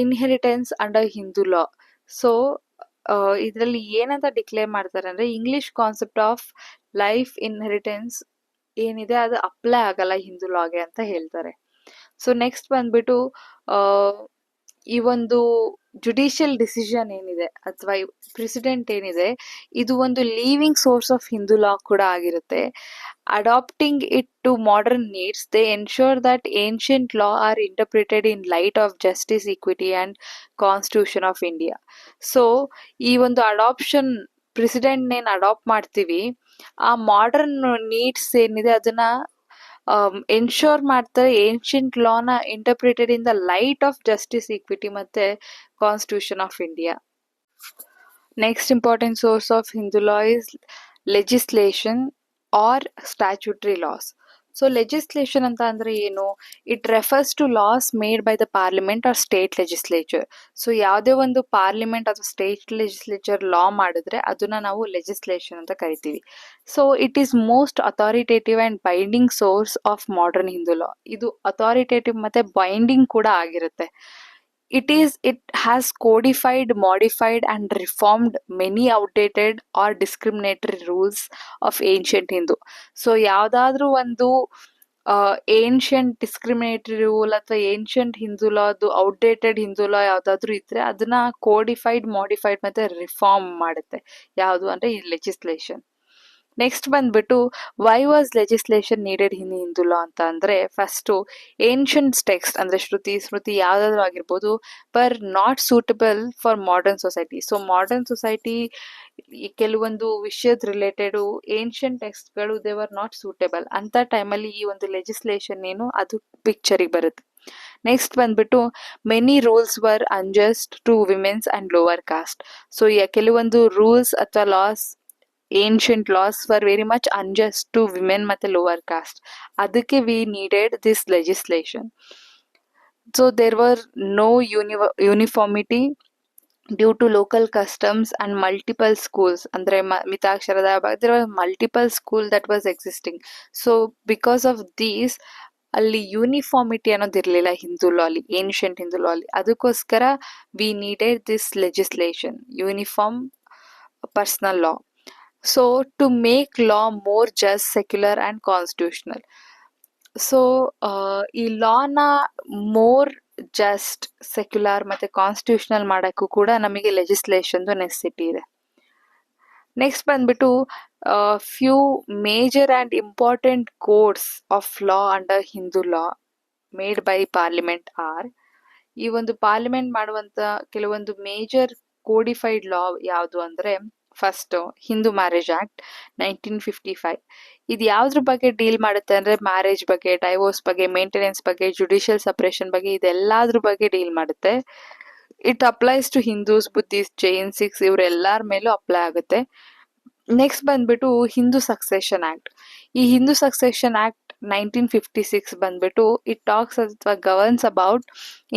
inheritance under Hindu law. So ಇದರಲ್ಲಿ ಏನಂತ ಡಿಕ್ಲೇರ್ ಮಾಡ್ತಾರೆ ಅಂದ್ರೆ, English concept of life inheritance ಏನಿದೆ ಅದು ಅಪ್ಲೈ ಆಗಲ್ಲ ಹಿಂದೂ ಲಾಗೆ ಅಂತ ಹೇಳ್ತಾರೆ. ಸೊ ನೆಕ್ಸ್ಟ್ ಬಂದ್ಬಿಟ್ಟು ಈ ಒಂದು ಜುಡಿಷಿಯಲ್ ಡಿಸಿಷನ್ ಏನಿದೆ ಅಥವಾ ಪ್ರೆಸಿಡೆಂಟ್ ಏನಿದೆ, ಇದು ಒಂದು living source of Hindu law ಕೂಡ ಆಗಿರುತ್ತೆ. Adapting it to modern needs, they ensure that ancient law are interpreted in light of justice, equity and constitution of India. So ಈ ಒಂದು ಅಡಾಪ್ಷನ್ ಪ್ರೆಸಿಡೆಂಟ್ ಏನ್ ಅಡಾಪ್ಟ್ ಮಾಡ್ತೀವಿ, ಆ ಮಾಡರ್ನ್ ನೀಡ್ಸ್ ಏನಿದೆ ಅದನ್ನ ensure ಮಾಡ್ತಾರೆ, ಏನ್ಷಿಯಂಟ್ ಲಾನ interpreted in the light of justice, equity ಮತ್ತೆ constitution of India. Next important source of Hindu law is legislation or statutory laws. So legislation ಅಂತ ಅಂದ್ರೆ ಏನು? It refers to laws made by the parliament or state legislature. So ಯಾವುದೇ ಒಂದು parliament ಅಥವಾ state legislature ಲಾ ಮಾಡಿದ್ರೆ ಅದನ್ನ ನಾವು ಲೆಜಿಸ್ಲೇಷನ್ ಅಂತ ಕರಿತೀವಿ. So it is most authoritative and binding source of modern Hindu law. ಇದು ಅಥಾರಿಟೇಟಿವ್ ಮತ್ತೆ ಬೈಂಡಿಂಗ್ ಕೂಡ ಆಗಿರುತ್ತೆ. It has codified, modified and reformed many outdated or discriminatory rules of ancient Hindu. So ಯಾವ್ದಾದ್ರು ಒಂದು ಏನ್ಷಿಯಂಟ್ ಡಿಸ್ಕ್ರಿಮಿನೇಟರಿ ರೂಲ್ ಅಥವಾ ancient Hindu ಲಾದು outdated Hindu ಲಾ ಯಾವ್ದಾದ್ರು ಇದ್ರೆ ಅದನ್ನ ಕೋಡಿಫೈಡ್, ಮಾಡಿಫೈಡ್ ಮತ್ತೆ ರಿಫಾರ್ಮ್ ಮಾಡುತ್ತೆ. ಯಾವುದು ಅಂದ್ರೆ ಈ ಲೆಜಿಸ್ಲೇಷನ್. ನೆಕ್ಸ್ಟ್ ಬಂದ್ಬಿಟ್ಟು why was legislation needed in Hindu law ಅಂತ ಅಂದ್ರೆ, ಫಸ್ಟ್ ಏನ್ಷಿಯಂಟ್ ಟೆಕ್ಸ್ಟ್ ಅಂದ್ರೆ ಶ್ರುತಿ, ಸ್ಮೃತಿ ಯಾವ್ದಾದ್ರು ಆಗಿರ್ಬೋದು, were not suitable for modern society. So modern society ಕೆಲವೊಂದು ವಿಷಯದ ರಿಲೇಟೆಡ್ ಏನ್ಷಿಯಂಟ್ ಟೆಕ್ಸ್ಟ್ಗಳು ದೇ ವರ್ ನಾಟ್ ಸೂಟೇಬಲ್ ಅಂತ ಟೈಮಲ್ಲಿ ಈ ಒಂದು ಲೆಜಿಸ್ಲೇಷನ್ ಏನು ಅದು ಪಿಕ್ಚರಿಗೆ ಬರುತ್ತೆ. ನೆಕ್ಸ್ಟ್ ಬಂದ್ಬಿಟ್ಟು many rules were unjust to women's and lower caste. So ಕೆಲವೊಂದು ರೂಲ್ಸ್ ಅಥವಾ laws, ancient laws were very much unjust to women ಮತ್ತೆ lower caste. ಅದಕ್ಕೆ we needed this legislation. So there were no uniformity due to local customs and multiple schools. ಅಂದ್ರೆ ಮಿತಾಕ್ಷರದ there were multiple school that was existing. So because of these ಅಲ್ಲಿ uniformity ಅನ್ನೋದಿರಲಿಲ್ಲ Hindu law ಅಲ್ಲಿ, ancient Hindu law ಅಲ್ಲಿ. ಅದಕ್ಕೋಸ್ಕರ we needed this legislation, uniform personal law. So to make law more just, secular and constitutional. So ಈ ಲಾನ more just, secular ಮತ್ತೆ constitutional ಮಾಡಕ್ಕೂ ಕೂಡ ನಮಗೆ ಲೆಜಿಸ್ಲೇಷನ್ ನೆಸೆಸಿಟಿ ಇದೆ. ನೆಕ್ಸ್ಟ್ ಬಂದ್ಬಿಟ್ಟು few major and important codes of law under Hindu law made by parliament are. ಈ ಒಂದು ಪಾರ್ಲಿಮೆಂಟ್ ಮಾಡುವಂತ ಕೆಲವೊಂದು ಮೇಜರ್ ಕೋಡಿಫೈಡ್ ಲಾ ಯಾವುದು ಅಂದ್ರೆ, ಫಸ್ಟ್ ಹಿಂದೂ ಮ್ಯಾರೇಜ್ ಆಕ್ಟ್ 1955. ಇದು ಯಾವ್ದ್ರ ಬಗ್ಗೆ ಡೀಲ್ ಮಾಡುತ್ತೆ ಅಂದ್ರೆ, ಮ್ಯಾರೇಜ್ ಬಗ್ಗೆ, ಡೈವೋರ್ಸ್ ಬಗ್ಗೆ, ಮೇಂಟೆನೆನ್ಸ್ ಬಗ್ಗೆ, ಜುಡಿಷಿಯಲ್ ಸಪರೇಷನ್ ಬಗ್ಗೆ, ಇದೆಲ್ಲಾದ್ರ ಬಗ್ಗೆ ಡೀಲ್ ಮಾಡುತ್ತೆ. It applies to Hindus, Buddhist, Jain, Sikhs ಇವರೆಲ್ಲಾರ ಮೇಲೂ ಅಪ್ಲೈ ಆಗುತ್ತೆ. ನೆಕ್ಸ್ಟ್ ಬಂದ್ಬಿಟ್ಟು ಹಿಂದೂ ಸಕ್ಸೆಷನ್ ಆಕ್ಟ್. ಈ ಹಿಂದೂ ಸಕ್ಸೆಷನ್ ಆಕ್ಟ್ 1956 ಬಂದ್ಬಿಟ್ಟು ಇಟ್ ಟಾಕ್ಸ್ ಅಥವಾ governs about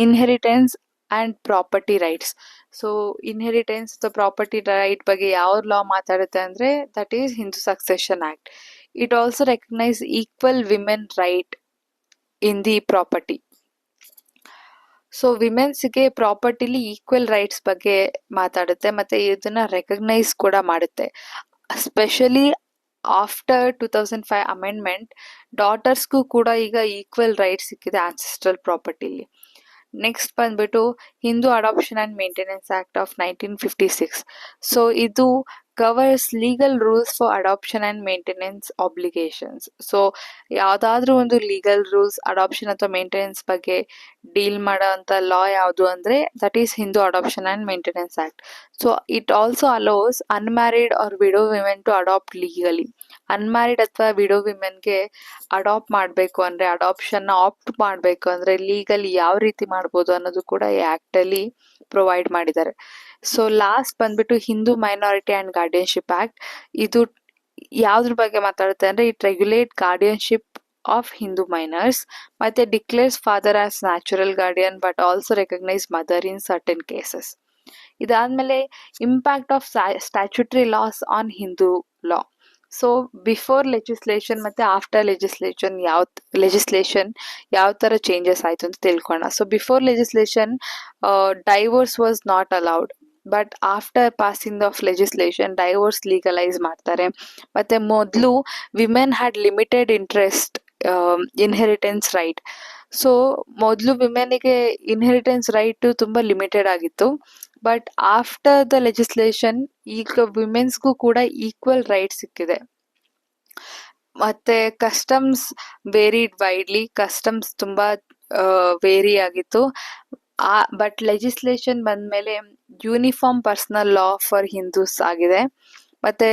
inheritance and property rights. So inheritance ಅಥವಾ ಪ್ರಾಪರ್ಟಿ ರೈಟ್ ಬಗ್ಗೆ ಯಾವ ಲಾ ಮಾತಾಡುತ್ತೆ ಅಂದ್ರೆ, that is Hindu succession act. It also recognise equal women right in the property. So ವಿಮೆನ್ಸ್ಗೆ ಪ್ರಾಪರ್ಟಿಲಿ ಈಕ್ವಲ್ ರೈಟ್ಸ್ ಬಗ್ಗೆ ಮಾತಾಡುತ್ತೆ ಮತ್ತೆ ಇದನ್ನ ರೆಕಗ್ನೈಸ್ ಕೂಡ ಮಾಡುತ್ತೆ. ಸ್ಪೆಷಲಿ ಆಫ್ಟರ್ 2005 ಅಮೆಂಡ್ಮೆಂಟ್, ಡಾಟರ್ಸ್ಗೂ ಕೂಡ ಈಗ ಈಕ್ವಲ್ ರೈಟ್ ಸಿಕ್ಕಿದೆ ಆನ್ಸೆಸ್ಟ್ರಲ್ ಪ್ರಾಪರ್ಟಿಲಿ. ನೆಕ್ಸ್ಟ್ ಬಂದ್ಬಿಟ್ಟು Hindu adoption and maintenance act of 1956. So ಇದು covers legal rules for adoption and maintenance obligations. So ಯಾವ್ದಾದ್ರು ಒಂದು ಲೀಗಲ್ ರೂಲ್ಸ್ ಅಡಾಪ್ಷನ್ ಅಥವಾ ಮೇಂಟೆನೆನ್ಸ್ ಬಗ್ಗೆ ಡೀಲ್ ಮಾಡೋ ಅಂತ ಲಾ ಯಾವುದು ಅಂದ್ರೆ, that is Hindu adoption and maintenance act. So it also allows unmarried or widow women to adopt legally. Unmarried ಅಥವಾ widow ವಿಮೆನ್ಗೆ ಅಡಾಪ್ಟ್ ಮಾಡಬೇಕು ಅಂದ್ರೆ, ಅಡಾಪ್ಷನ್ ಆಪ್ಟ್ ಮಾಡಬೇಕು ಅಂದ್ರೆ ಲೀಗಲಿ ಯಾವ ರೀತಿ ಮಾಡ್ಬೋದು ಅನ್ನೋದು ಕೂಡ ಈ ಆಕ್ಟ್ ಅಲ್ಲಿ ಪ್ರೊವೈಡ್ ಮಾಡಿದ್ದಾರೆ. ಸೊ ಲಾಸ್ಟ್ ಬಂದ್ಬಿಟ್ಟು Hindu minority and guardianship act. ಇದು ಯಾವ್ದ್ರ ಬಗ್ಗೆ ಮಾತಾಡುತ್ತೆ ಅಂದ್ರೆ, it regulate guardianship of Hindu minors ಮತ್ತೆ declares father as natural guardian but also recognise mother in certain cases. ಇದಾದ್ಮೇಲೆ impact of statutory laws on Hindu law. So before legislation ಮತ್ತೆ after legislation ಯಾವ ತರ ಚೇಂಜಸ್ ಆಯ್ತು ಅಂತ ತಿಳ್ಕೊಳ್ಳೋಣ. So before legislation divorce was not allowed, but after passing of legislation divorce legalise ಮಾಡ್ತಾರೆ. ಮತ್ತೆ ಮೊದಲು women had limited interest inheritance right. So ಮೊದಲು ವಿಮೆನ್ಗೆ ಇನ್ಹೆರಿಟೆನ್ಸ್ ರೈಟ್ ತುಂಬ ಲಿಮಿಟೆಡ್ ಆಗಿತ್ತು. ಬಟ್ ಆಫ್ಟರ್ ದ ಲೆಜಿಸ್ಲೇಷನ್ ಈಗ ವಿಮೆನ್ಸ್ಗೂ ಕೂಡ ಈಕ್ವಲ್ ರೈಟ್ ಸಿಕ್ಕಿದೆ. ಮತ್ತೆ ಕಸ್ಟಮ್ಸ್ ವೇರಿಡ್ ವೈಡ್ಲಿ, ಕಸ್ಟಮ್ಸ್ ತುಂಬಾ ವೇರಿ ಆಗಿತ್ತು. ಬಟ್ ಲೆಜಿಸ್ಲೇಷನ್ ಬಂದ್ಮೇಲೆ uniform personal law for Hindus ಆಗಿದೆ. ಮತ್ತೆ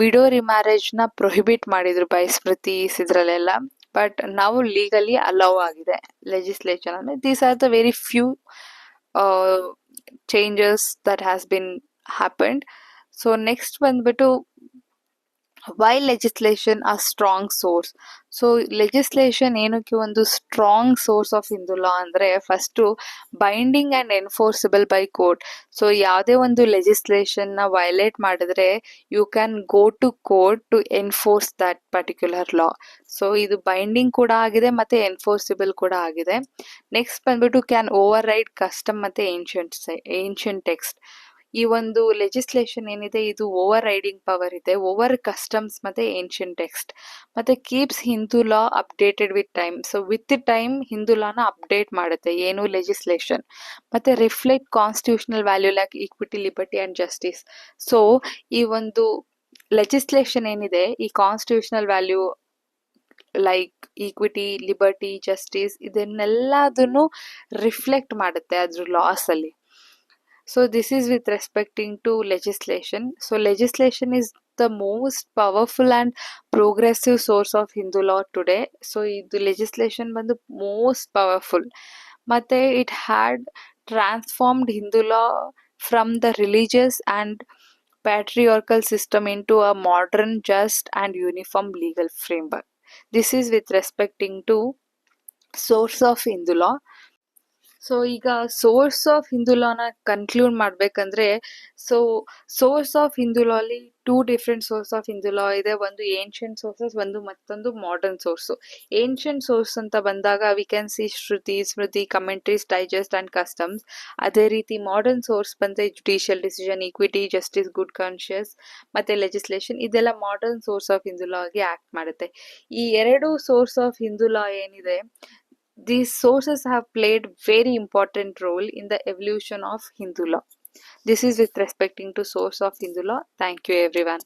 ವಿಡೋ ರಿಮ್ಯಾರೇಜ್ ನ ಪ್ರೊಹಿಬಿಟ್ ಮಾಡಿದ್ರು ಬೈ ಸ್ಮೃತೀಸ್ ಇದ್ರಲ್ಲೆಲ್ಲ. ಬಟ್ ನಾವು ಲೀಗಲಿ ಅಲೌ ಆಗಿದೆ ಲೆಜಿಸ್ಲೇಷನ್ ಅಂದ್ರೆ. These are the very few changes that has bin happened. So next ಬಂದ್ಬಿಟ್ಟು Y legislation a strong source. So legislation ಏನಕ್ಕೆ ಒಂದು strong source of Hindu law ಅಂದ್ರೆ, first binding and enforceable by court. So ಯಾವುದೇ ಒಂದು legislation ನ violate ಮಾಡಿದ್ರೆ you can go to court to enforce that particular law. So ಇದು binding ಕೂಡ ಆಗಿದೆ ಮತ್ತೆ ಎನ್ಫೋರ್ಸಿಬಲ್ ಕೂಡ ಆಗಿದೆ. ನೆಕ್ಸ್ಟ್ ಬಂದ್ಬಿಟ್ಟು ಕ್ಯಾನ್ ಓವರ್ ರೈಡ್ ಕಸ್ಟಮ್ ಮತ್ತೆ ಏನ್ಷಿಯಂಟ್ ಟೆಕ್ಸ್ಟ್. ಈ ಒಂದು ಲೆಜಿಸ್ಲೇಷನ್ ಏನಿದೆ ಇದು ಓವರ್ ರೈಡಿಂಗ್ ಪವರ್ ಇದೆ ಓವರ್ ಕಸ್ಟಮ್ಸ್ ಮತ್ತೆ ಏನ್ಷಿಯಂಟ್ ಟೆಕ್ಸ್ಟ್. ಮತ್ತೆ keeps Hindu law updated with time. So with time Hindu ಲಾನ ಅಪ್ಡೇಟ್ ಮಾಡುತ್ತೆ ಏನು ಲೆಜಿಸ್ಲೇಷನ್. ಮತ್ತೆ reflect constitutional value like equity, liberty and justice. So ಈ ಒಂದು ಲೆಜಿಸ್ಲೇಷನ್ ಏನಿದೆ ಈ constitutional value like equity, liberty, justice ಇದನ್ನೆಲ್ಲದನ್ನು ರಿಫ್ಲೆಕ್ಟ್ ಮಾಡುತ್ತೆ ಅದ್ರ ಲಾಸ್ ಅಲ್ಲಿ. So this is with respecting to legislation. So legislation is the most powerful and progressive source of Hindu law today. So the legislation ಬಂದು most powerful. ಮತ್ತೆ it had transformed Hindu law from the religious and patriarchal system into a modern, just and uniform legal framework. This is with respecting to source of Hindu law. So ಈಗ source of Hindu ಲಾನ conclude ಮಾಡ್ಬೇಕಂದ್ರೆ, so source of Hindu law ಅಲ್ಲಿ 2 different source of Hindu law ಇದೆ. ಒಂದು ancient sources, ಮತ್ತೊಂದು modern source. Ancient source ಅಂತ ಬಂದಾಗ we can see Shruti, Smriti, commentaries, digest and customs. ಅದೇ ರೀತಿ ಮಾಡರ್ನ್ ಸೋರ್ಸ್ ಬಂದ್ರೆ judicial decision, equity, justice, good conscious ಮತ್ತೆ ಲೆಜಿಸ್ಲೇಷನ್. ಇದೆಲ್ಲ modern source of Hindu law ಆಗಿ ಆಕ್ಟ್ ಮಾಡುತ್ತೆ. ಈ 2 ಸೋರ್ಸ್ ಆಫ್ ಹಿಂದೂ ಲಾ ಏನಿದೆ, these sources have played very important role in the evolution of Hindu law. This is with respecting to source of Hindu law. Thank you everyone.